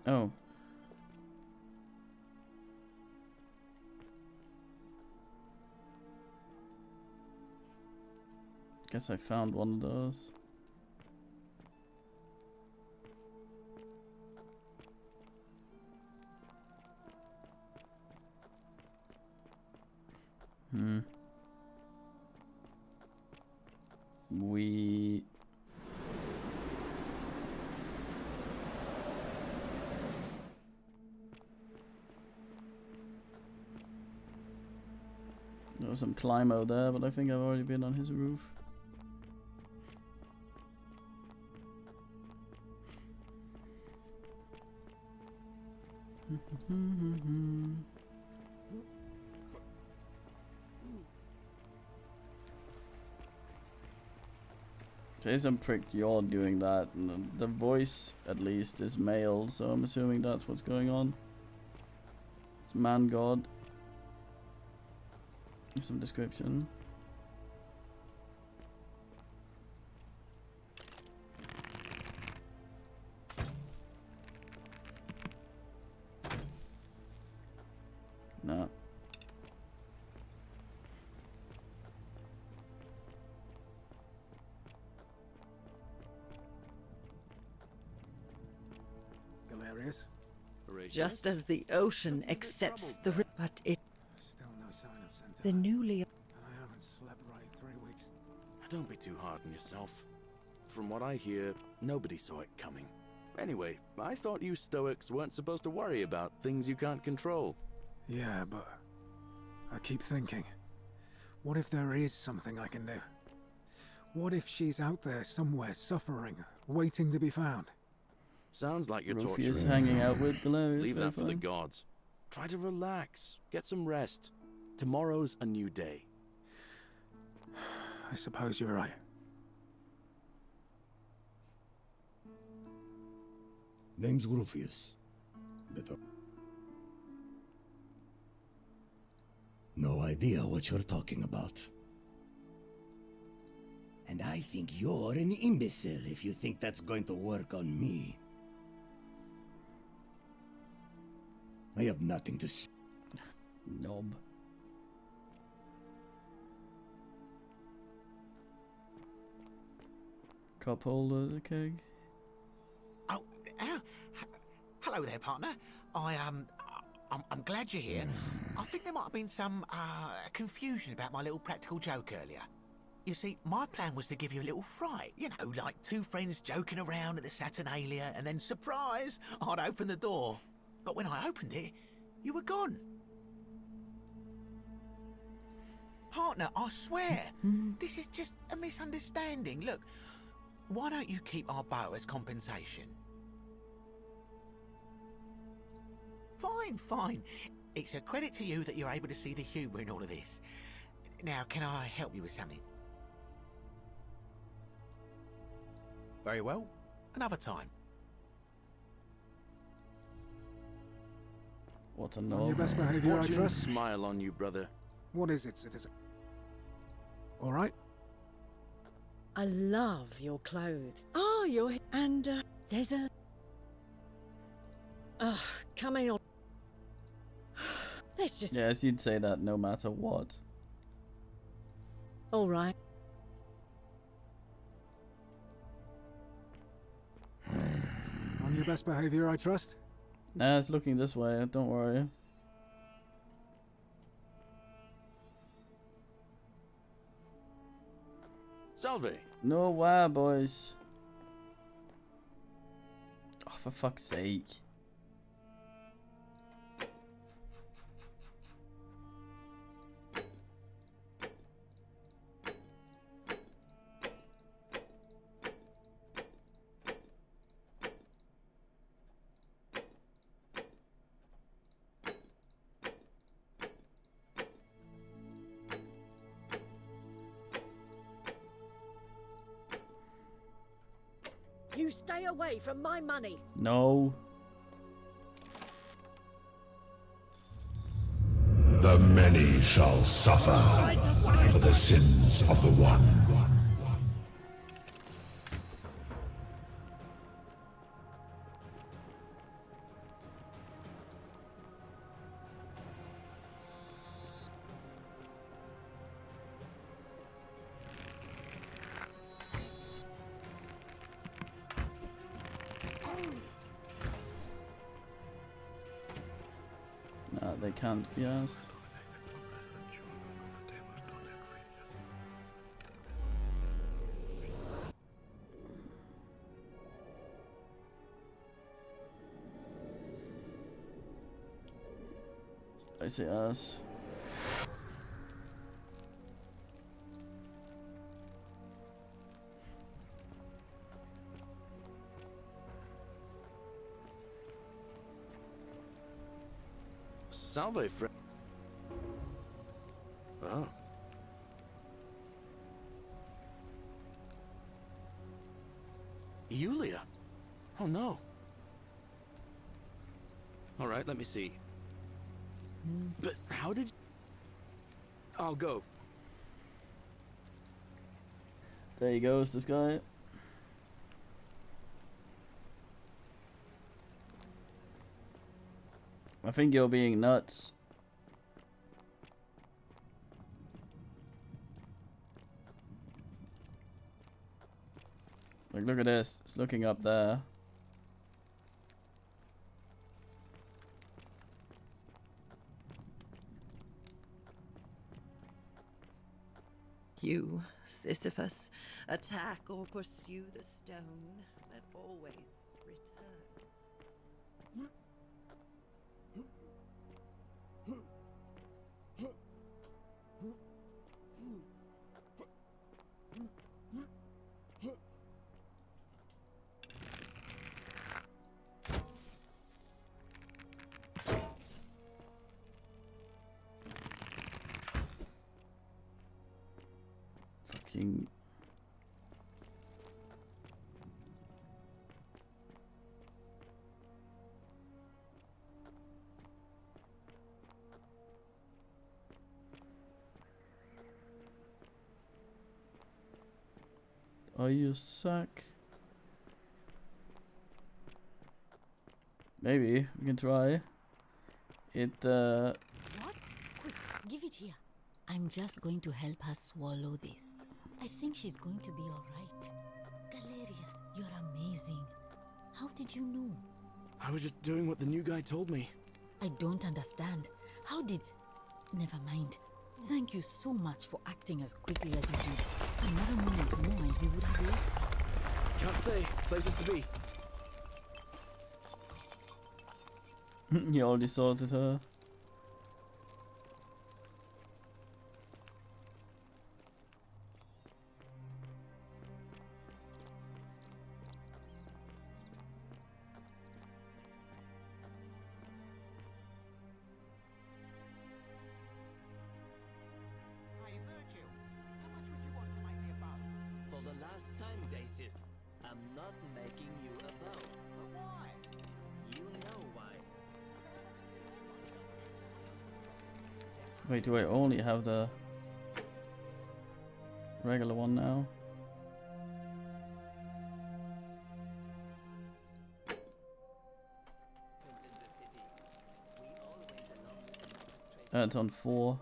Oh. Guess I found one of those. There was some Climo there, but I think I've already been on his roof. Jason pricked, you're doing that, and the voice at least is male, so I'm assuming that's what's going on. It's man god. Give some description. No. Galerius? Just as the ocean accepts the but it Still no sign of Cynthia. the newly And I haven't slept right 3 weeks. Don't be too hard on yourself. From what I hear, nobody saw it coming. Anyway, I thought you Stoics weren't supposed to worry about things you can't control. Yeah, but I keep thinking, what if there is something I can do? What if she's out there somewhere suffering, waiting to be found? Sounds like you're Rufy torturing is hanging yourself. out with Galerius. Leave very that for the fine. gods. Try to relax. Get some rest. Tomorrow's a new day. I suppose you're right. Name's Rufius. No idea what you're talking about. And I think you're an imbecile if you think that's going to work on me. I have nothing to say. Knob. Cup holder, the keg. Oh, hello there, partner. I'm glad you're here. I think there might have been some confusion about my little practical joke earlier. You see, my plan was to give you a little fright. You know, like two friends joking around at the Saturnalia, and then, surprise, I'd open the door. But when I opened it, you were gone. Partner, I swear, this is just a misunderstanding. Look, why don't you keep our bow as compensation? Fine, fine. It's a credit to you that you're able to see the humour in all of this. Now, can I help you with something? Very well. Another time. What a On knob. your best behaviour, I Fortune trust. smile on you, brother. What is it, citizen? All right. I love your clothes. Oh, you're... And, there's a... Ugh, coming on. Let's just... Yes, you'd say that no matter what. All right. On your best behaviour, I trust. Nah, it's looking this way, don't worry. Salve. No way, boys. Oh, for fuck's sake. You stay away from my money. No. The many shall suffer for the sins of the one. Nah, they can't be asked. I say us. Salve, friend. Oh. Yulia. Oh no. All right, let me see. But how did... I'll go. There he goes, this guy. I think you're being nuts. Like, look at this. It's looking up there. You, Sisyphus, attack or pursue the stone that always returns. Fucking... Are you suck? Maybe we can try it. What? I'm just going to help her swallow this. I think she's going to be alright. Galerius, you're amazing. How did you know? I was just doing what the new guy told me. I don't understand. How did... Never mind. Thank you so much for acting as quickly as you did. Another moment more and we would have lost her. Can't stay. Places to be. You already sorted her. For the last time, Dacius, I'm not making you a bow. But why? You know why. Wait, do I only have the regular one now? It's on 4,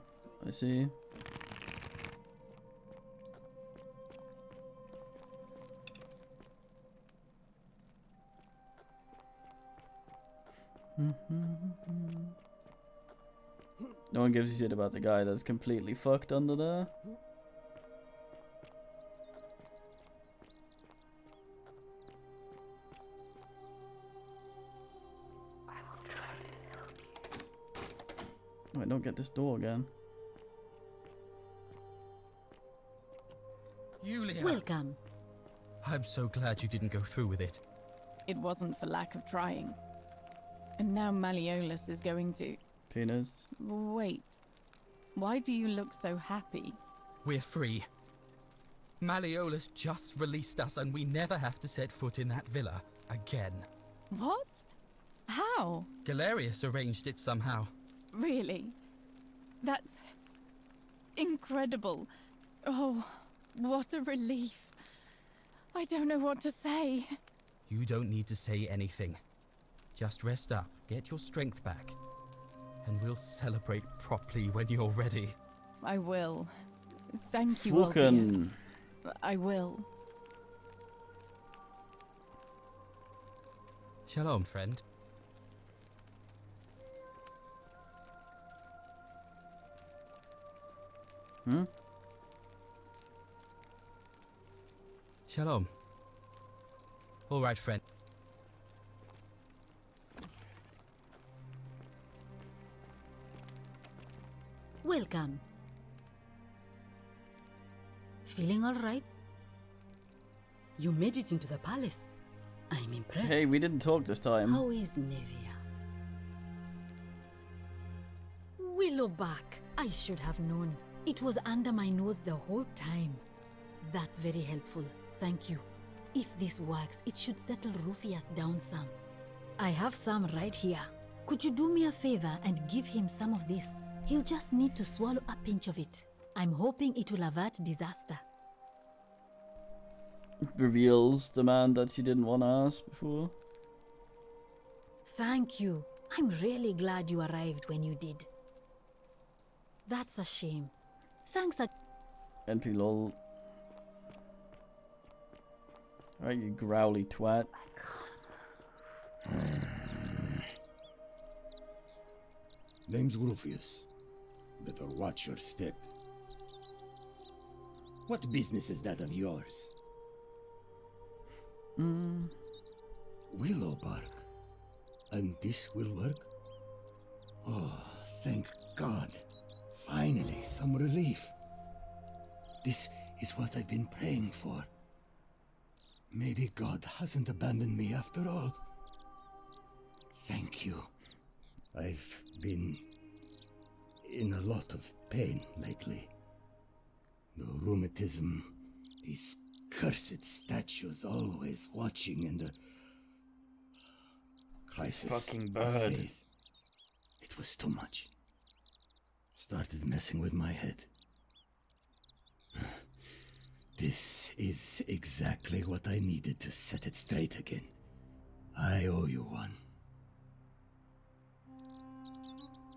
I see. No one gives a shit about the guy that's completely fucked under there. Wait, don't get this door again. Yulia! Welcome. I'm so glad you didn't go through with it. It wasn't for lack of trying. And now Malleolus is going to... Penis. Wait. Why do you look so happy? We're free. Malleolus just released us and we never have to set foot in that villa again. What? How? Galerius arranged it somehow. Really? That's... incredible. Oh, what a relief. I don't know what to say. You don't need to say anything. Just rest up, get your strength back, and we'll celebrate properly when you're ready. I will. Thank you, Vulcan. Ulpius. I will. Shalom, friend. Hmm? Shalom. All right, friend. Welcome. Feeling alright? You made it into the palace. I'm impressed. Hey, we didn't talk this time. How is Nevia? Willowback. I should have known. It was under my nose the whole time. That's very helpful. Thank you. If this works, it should settle Rufius down some. I have some right here. Could you do me a favor and give him some of this? He'll just need to swallow a pinch of it. I'm hoping it will avert disaster. Reveals the man that she didn't want to ask before. Thank you. I'm really glad you arrived when you did. That's a shame. Thanks NP lol. Alright, you growly twat. Name's Rufius. Better watch your step. What business is that of yours? Willowbark. And this will work? Oh, thank God. Finally, some relief. This is what I've been praying for. Maybe God hasn't abandoned me after all. Thank you. I've been in a lot of pain lately. The rheumatism, these cursed statues always watching, and the crisis. Fucking bird. of faith. It was too much. Started messing with my head. This is exactly what I needed to set it straight again. I owe you one.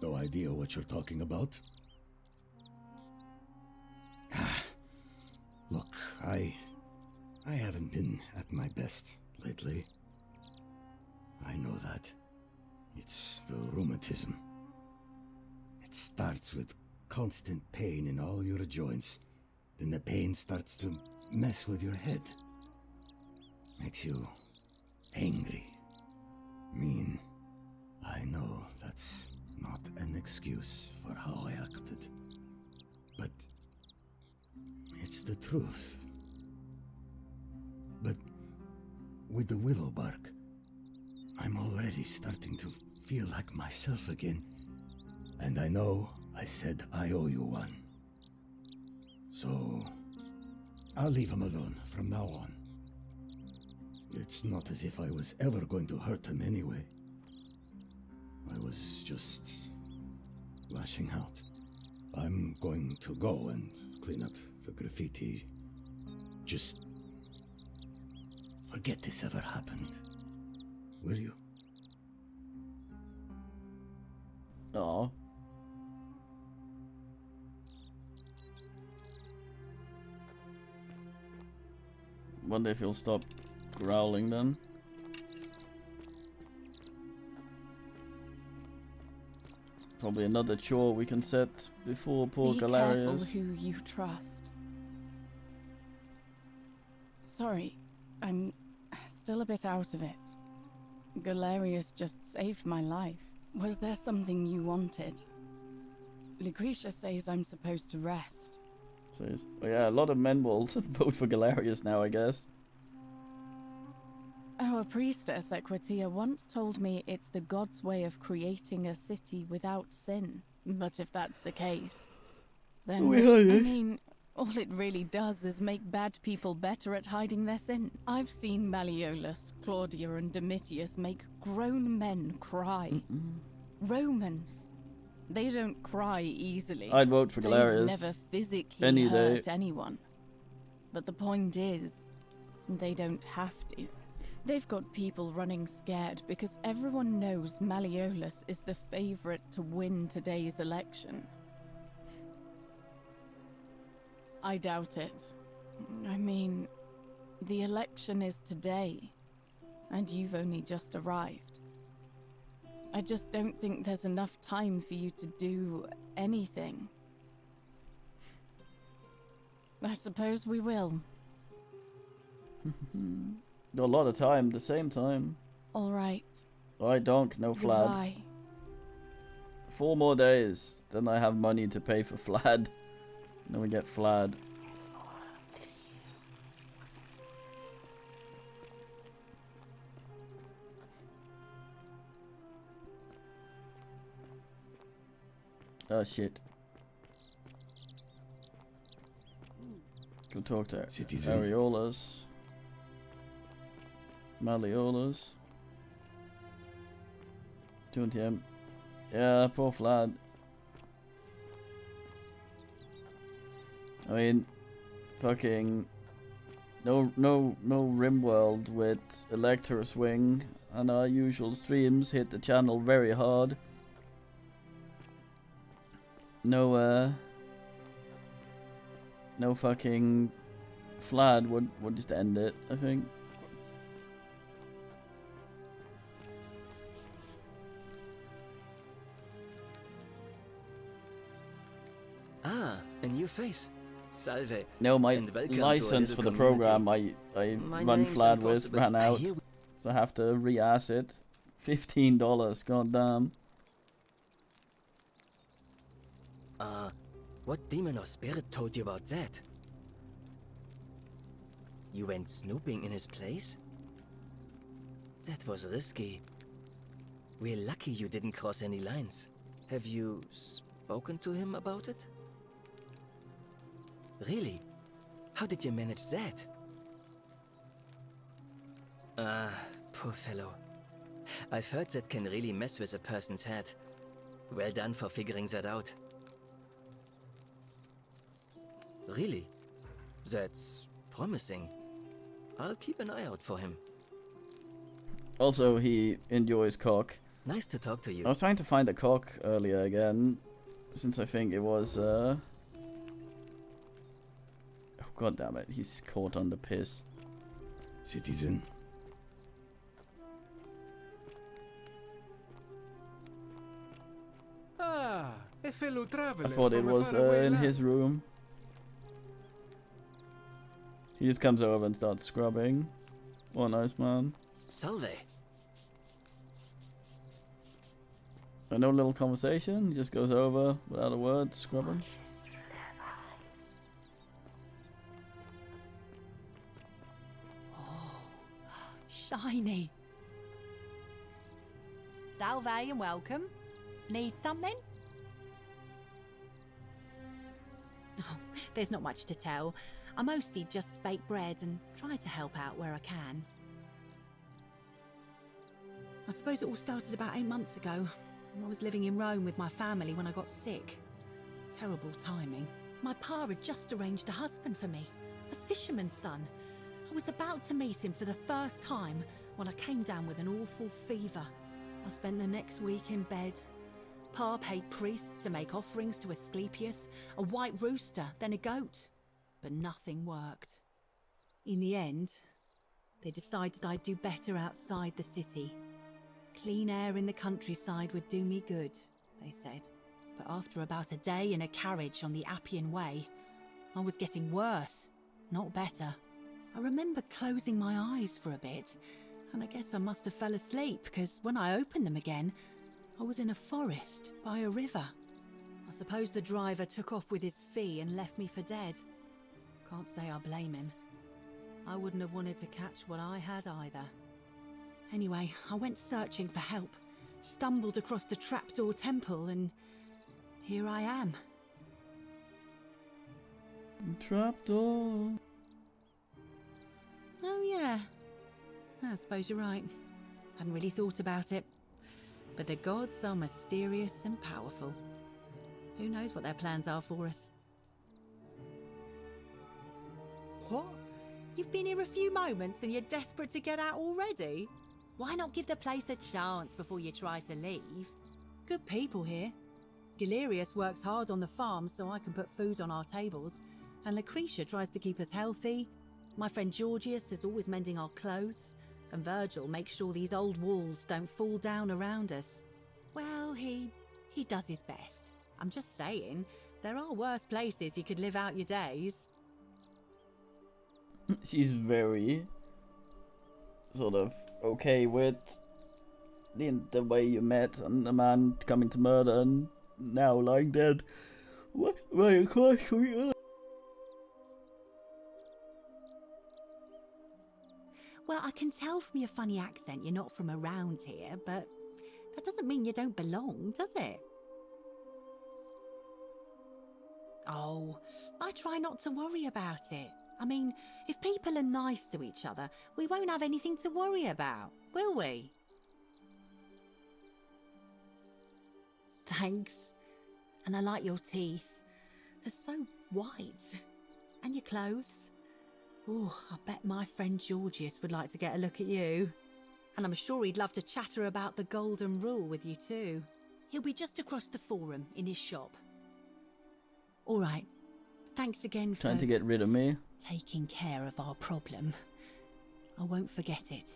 No idea what you're talking about? I haven't been at my best lately. I know that. It's the rheumatism. It starts with constant pain in all your joints. Then the pain starts to mess with your head. Makes you angry, mean. I know that's not an excuse for how I acted. But it's the truth. But with the willow bark, I'm already starting to feel like myself again. And I know I said I owe you one. So I'll leave him alone from now on. It's not as if I was ever going to hurt him anyway. I was just lashing out. I'm going to go and clean up the graffiti. Just forget this ever happened. Will you? Aw. Wonder if he'll stop growling then. Probably another chore we can set before poor Be Galerius. careful who you trust. Sorry, I'm still a bit out of it. Galerius just saved my life. Was there something you wanted? Lucretia says I'm supposed to rest. Says, oh yeah, a lot of men will vote for Galerius now, I guess. Our priestess, Equitia, once told me it's the god's way of creating a city without sin. But if that's the case, then, Oh, which, yeah, I yeah. mean, all it really does is make bad people better at hiding their sin. I've seen Malleolus, Claudia, and Domitius make grown men cry. Romans. They don't cry easily. I'd vote for Galerius They've never physically any day. hurt anyone. But the point is, they don't have to. They've got people running scared because everyone knows Malleolus is the favorite to win today's election. I doubt it. I mean, the election is today, and you've only just arrived. I just don't think there's enough time for you to do anything. I suppose we will. A lot of time, the same time. All right. I don't, no Flad. Goodbye. 4 more days, then I have money to pay for Flad. Then we get Flad. Oh shit. Go talk to Citizen. Ariolas. Malleolus. 20M. Yeah, poor Vlad. I mean, fucking no Rimworld with Electra Swing, and our usual streams hit the channel very hard. No fucking Vlad would just end it, I think. Ah, a new face. Salve. No, my and welcome to our license for little the community. program I My run name's Vlad with Impossible. ran I out, hear- so I have to re-ass it. $15, goddamn. What demon or spirit told you about that? You went snooping in his place? That was risky. We're lucky you didn't cross any lines. Have you spoken to him about it? Really? How did you manage that? Poor fellow. I've heard that can really mess with a person's head. Well done for figuring that out. Really? That's promising. I'll keep an eye out for him. Also, he enjoys cock. Nice to talk to you. I was trying to find a cock earlier again, since I think it was, oh God damn it, he's caught on the piss. Citizen. Ah, a fellow traveler. I thought it from a was faraway in land. his room. He just comes over and starts scrubbing. What a nice man. Salve. And no little conversation, he just goes over without a word, scrubbing. Shiny. Salve and welcome. Need something? Oh, there's not much to tell. I mostly just bake bread and try to help out where I can. I suppose it all started about 8 months ago. I was living in Rome with my family when I got sick. Terrible timing. My pa had just arranged a husband for me, a fisherman's son. I was about to meet him for the first time when I came down with an awful fever. I spent the next week in bed. Pa paid priests to make offerings to Asclepius, a white rooster, then a goat. But nothing worked. In the end, they decided I'd do better outside the city. Clean air in the countryside would do me good, they said. But after about a day in a carriage on the Appian Way, I was getting worse, not better. I remember closing my eyes for a bit, and I guess I must have fell asleep, because when I opened them again, I was in a forest by a river. I suppose the driver took off with his fee and left me for dead. Can't say I blame him. I wouldn't have wanted to catch what I had either. Anyway, I went searching for help, stumbled across the trapdoor temple, and here I am. Trapdoor. Oh yeah, I suppose you're right. Hadn't really thought about it. But the gods are mysterious and powerful. Who knows what their plans are for us? What? You've been here a few moments and you're desperate to get out already? Why not give the place a chance before you try to leave? Good people here. Galerius works hard on the farm so I can put food on our tables, and Lucretia tries to keep us healthy. My friend Georgius is always mending our clothes, and Virgil makes sure these old walls don't fall down around us. Well, he does his best. I'm just saying, there are worse places you could live out your days. She's very sort of okay with the way you met and the man coming to murder and now lying dead. What? Right across from you. Well, I can tell from your funny accent you're not from around here, but that doesn't mean you don't belong, does it? Oh, I try not to worry about it. I mean, if people are nice to each other, we won't have anything to worry about, will we? Thanks. And I like your teeth. They're so white. And your clothes. Oh, I bet my friend Georgius would like to get a look at you. And I'm sure he'd love to chatter about the Golden Rule with you too. He'll be just across the forum in his shop. All right. Thanks again for Trying to get rid of me. taking care of our problem. I won't forget it.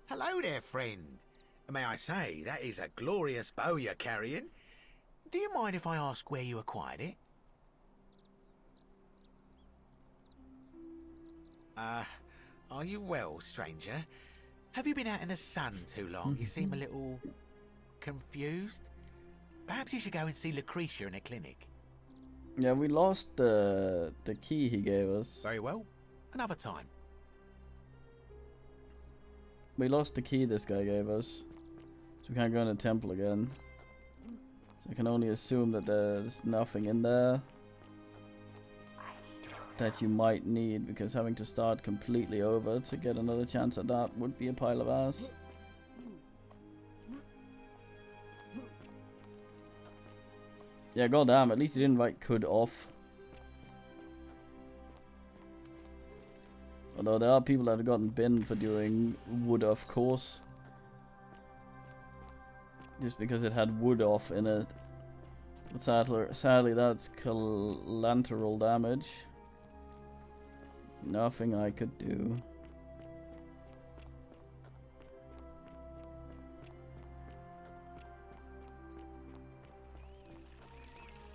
Hello there, friend. May I say, that is a glorious bow you're carrying. Do you mind if I ask where you acquired it? Are you well, stranger? Have you been out in the sun too long? You seem a little confused. Perhaps you should go and see Lucretia in a clinic. Yeah, we lost the key he gave us. Very well. Another time. We lost the key this guy gave us. So we can't go in the temple again. So I can only assume that there's nothing in there that you might need, because having to start completely over to get another chance at that would be a pile of ass. Yeah, goddamn, at least you didn't write could off. Although there are people that have gotten binned for doing would of course. just because it had wood off in it. But sadly that's collateral damage. Nothing I could do.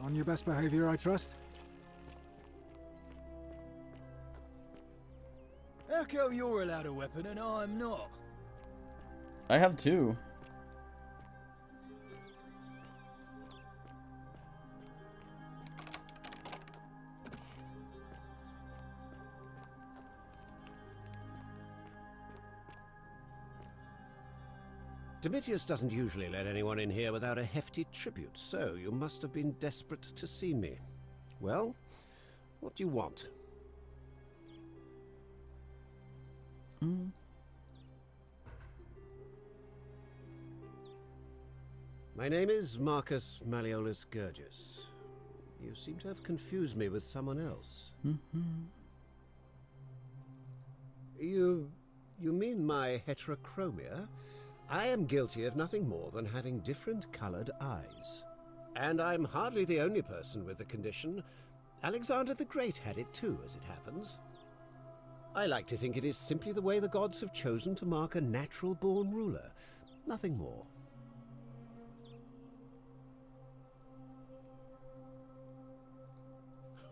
On your best behavior, I trust? How come you're allowed a weapon and I'm not? I have two. Domitius doesn't usually let anyone in here without a hefty tribute, so you must have been desperate to see me. Well, what do you want? My name is Marcus Malleolus Gurgis. You seem to have confused me with someone else. You mean my heterochromia? I am guilty of nothing more than having different colored eyes. And I'm hardly the only person with the condition. Alexander the Great had it too, as it happens. I like to think it is simply the way the gods have chosen to mark a natural-born ruler. Nothing more.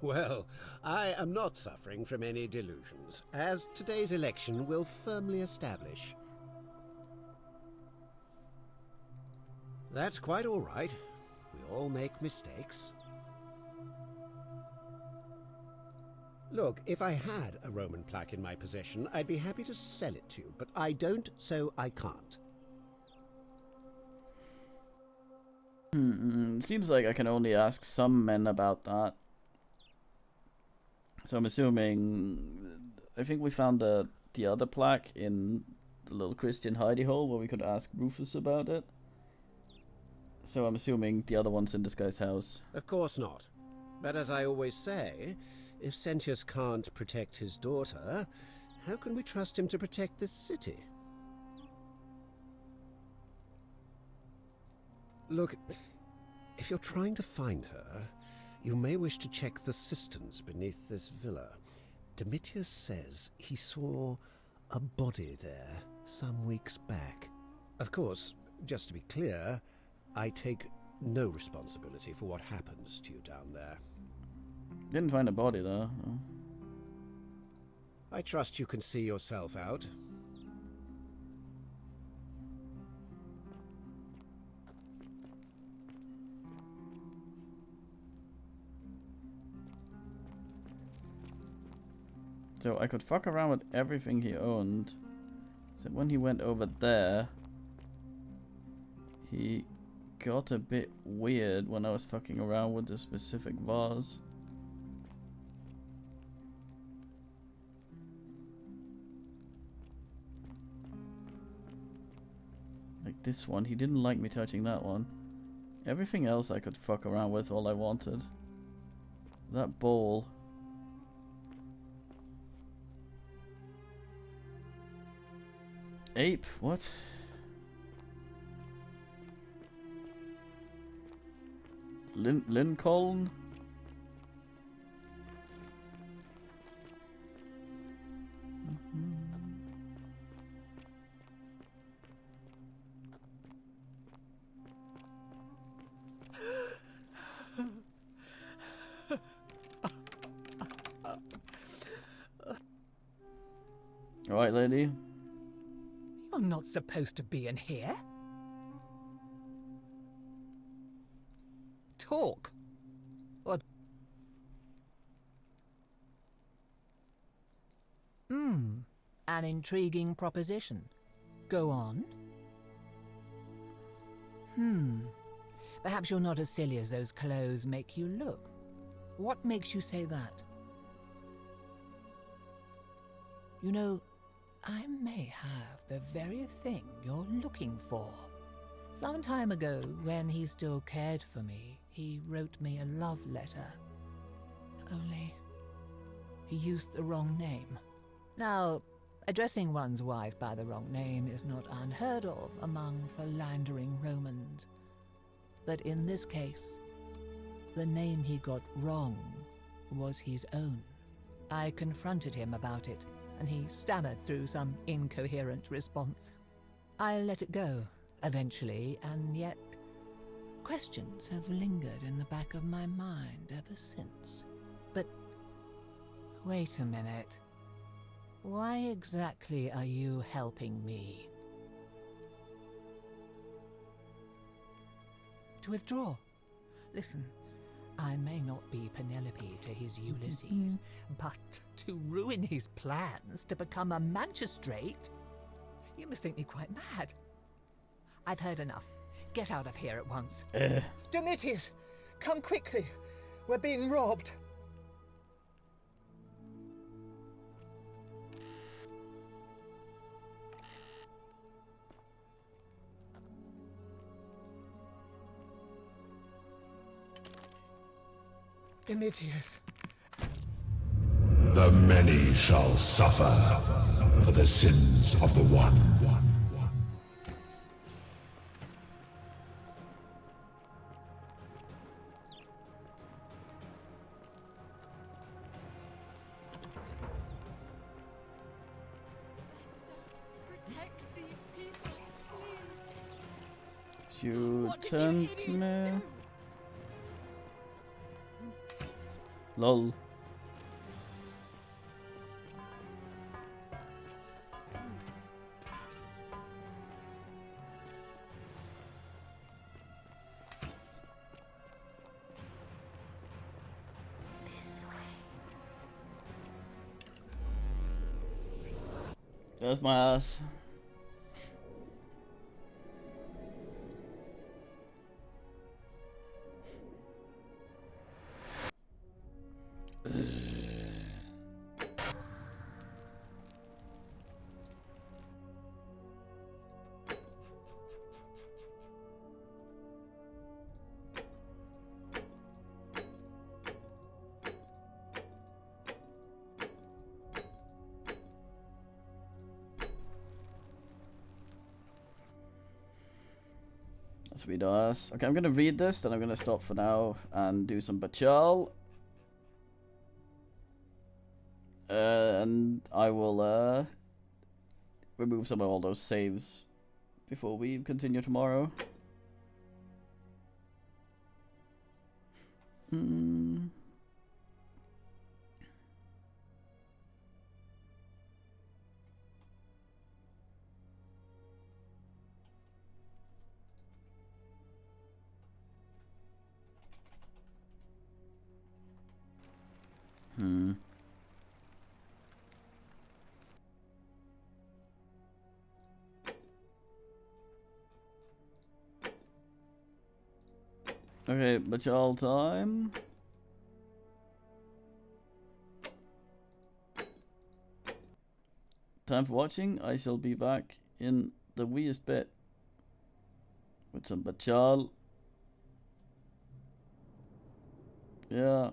Well, I am not suffering from any delusions, as today's election will firmly establish. That's quite all right. We all make mistakes. Look, if I had a Roman plaque in my possession, I'd be happy to sell it to you, but I don't, so I can't. Seems like I can only ask some men about that. So I'm assuming... I think we found the other plaque in the little Christian hidey hole where we could ask Rufus about it. So I'm assuming the other one's in this guy's house. Of course not. But as I always say, if Sentius can't protect his daughter, how can we trust him to protect this city? Look, if you're trying to find her, you may wish to check the cisterns beneath this villa. Domitius says he saw a body there some weeks back. Of course, just to be clear, I take no responsibility for what happens to you down there. Didn't find a body though. Oh. I trust you can see yourself out. So I could fuck around with everything he owned. So when he went over there, he got a bit weird when I was fucking around with the specific vase. Like this one, he didn't like me touching that one. Everything else I could fuck around with all I wanted. That bowl. Ape? What? Lincoln? Alright, lady. You're not supposed to be in here. Talk. What? An intriguing proposition. Go on. Perhaps you're not as silly as those clothes make you look. What makes you say that? You know, I may have the very thing you're looking for. Some time ago, when he still cared for me, he wrote me a love letter. Only, he used the wrong name. Now, Addressing one's wife by the wrong name is not unheard of among philandering Romans. But in this case, the name he got wrong was his own. I confronted him about it, and he stammered through some incoherent response. I let it go, eventually, and yet questions have lingered in the back of my mind ever since. But wait a minute. Why exactly are you helping me? To withdraw. Listen, I may not be Penelope to his Ulysses, but to ruin his plans to become a magistrate? You must think me quite mad. I've heard enough. Get out of here at once. Domitius, come quickly. We're being robbed. Domitius. The many shall suffer for the sins of the one. You tempt me. Lol. There's my ass. Sweet ass. Okay, I'm gonna read this, then I'm gonna stop for now and do some Bachal. And I will remove some of all those saves before we continue tomorrow. Okay, Bachal time. Time for watching. I shall be back in the weeest bit with some Bachal. Yeah.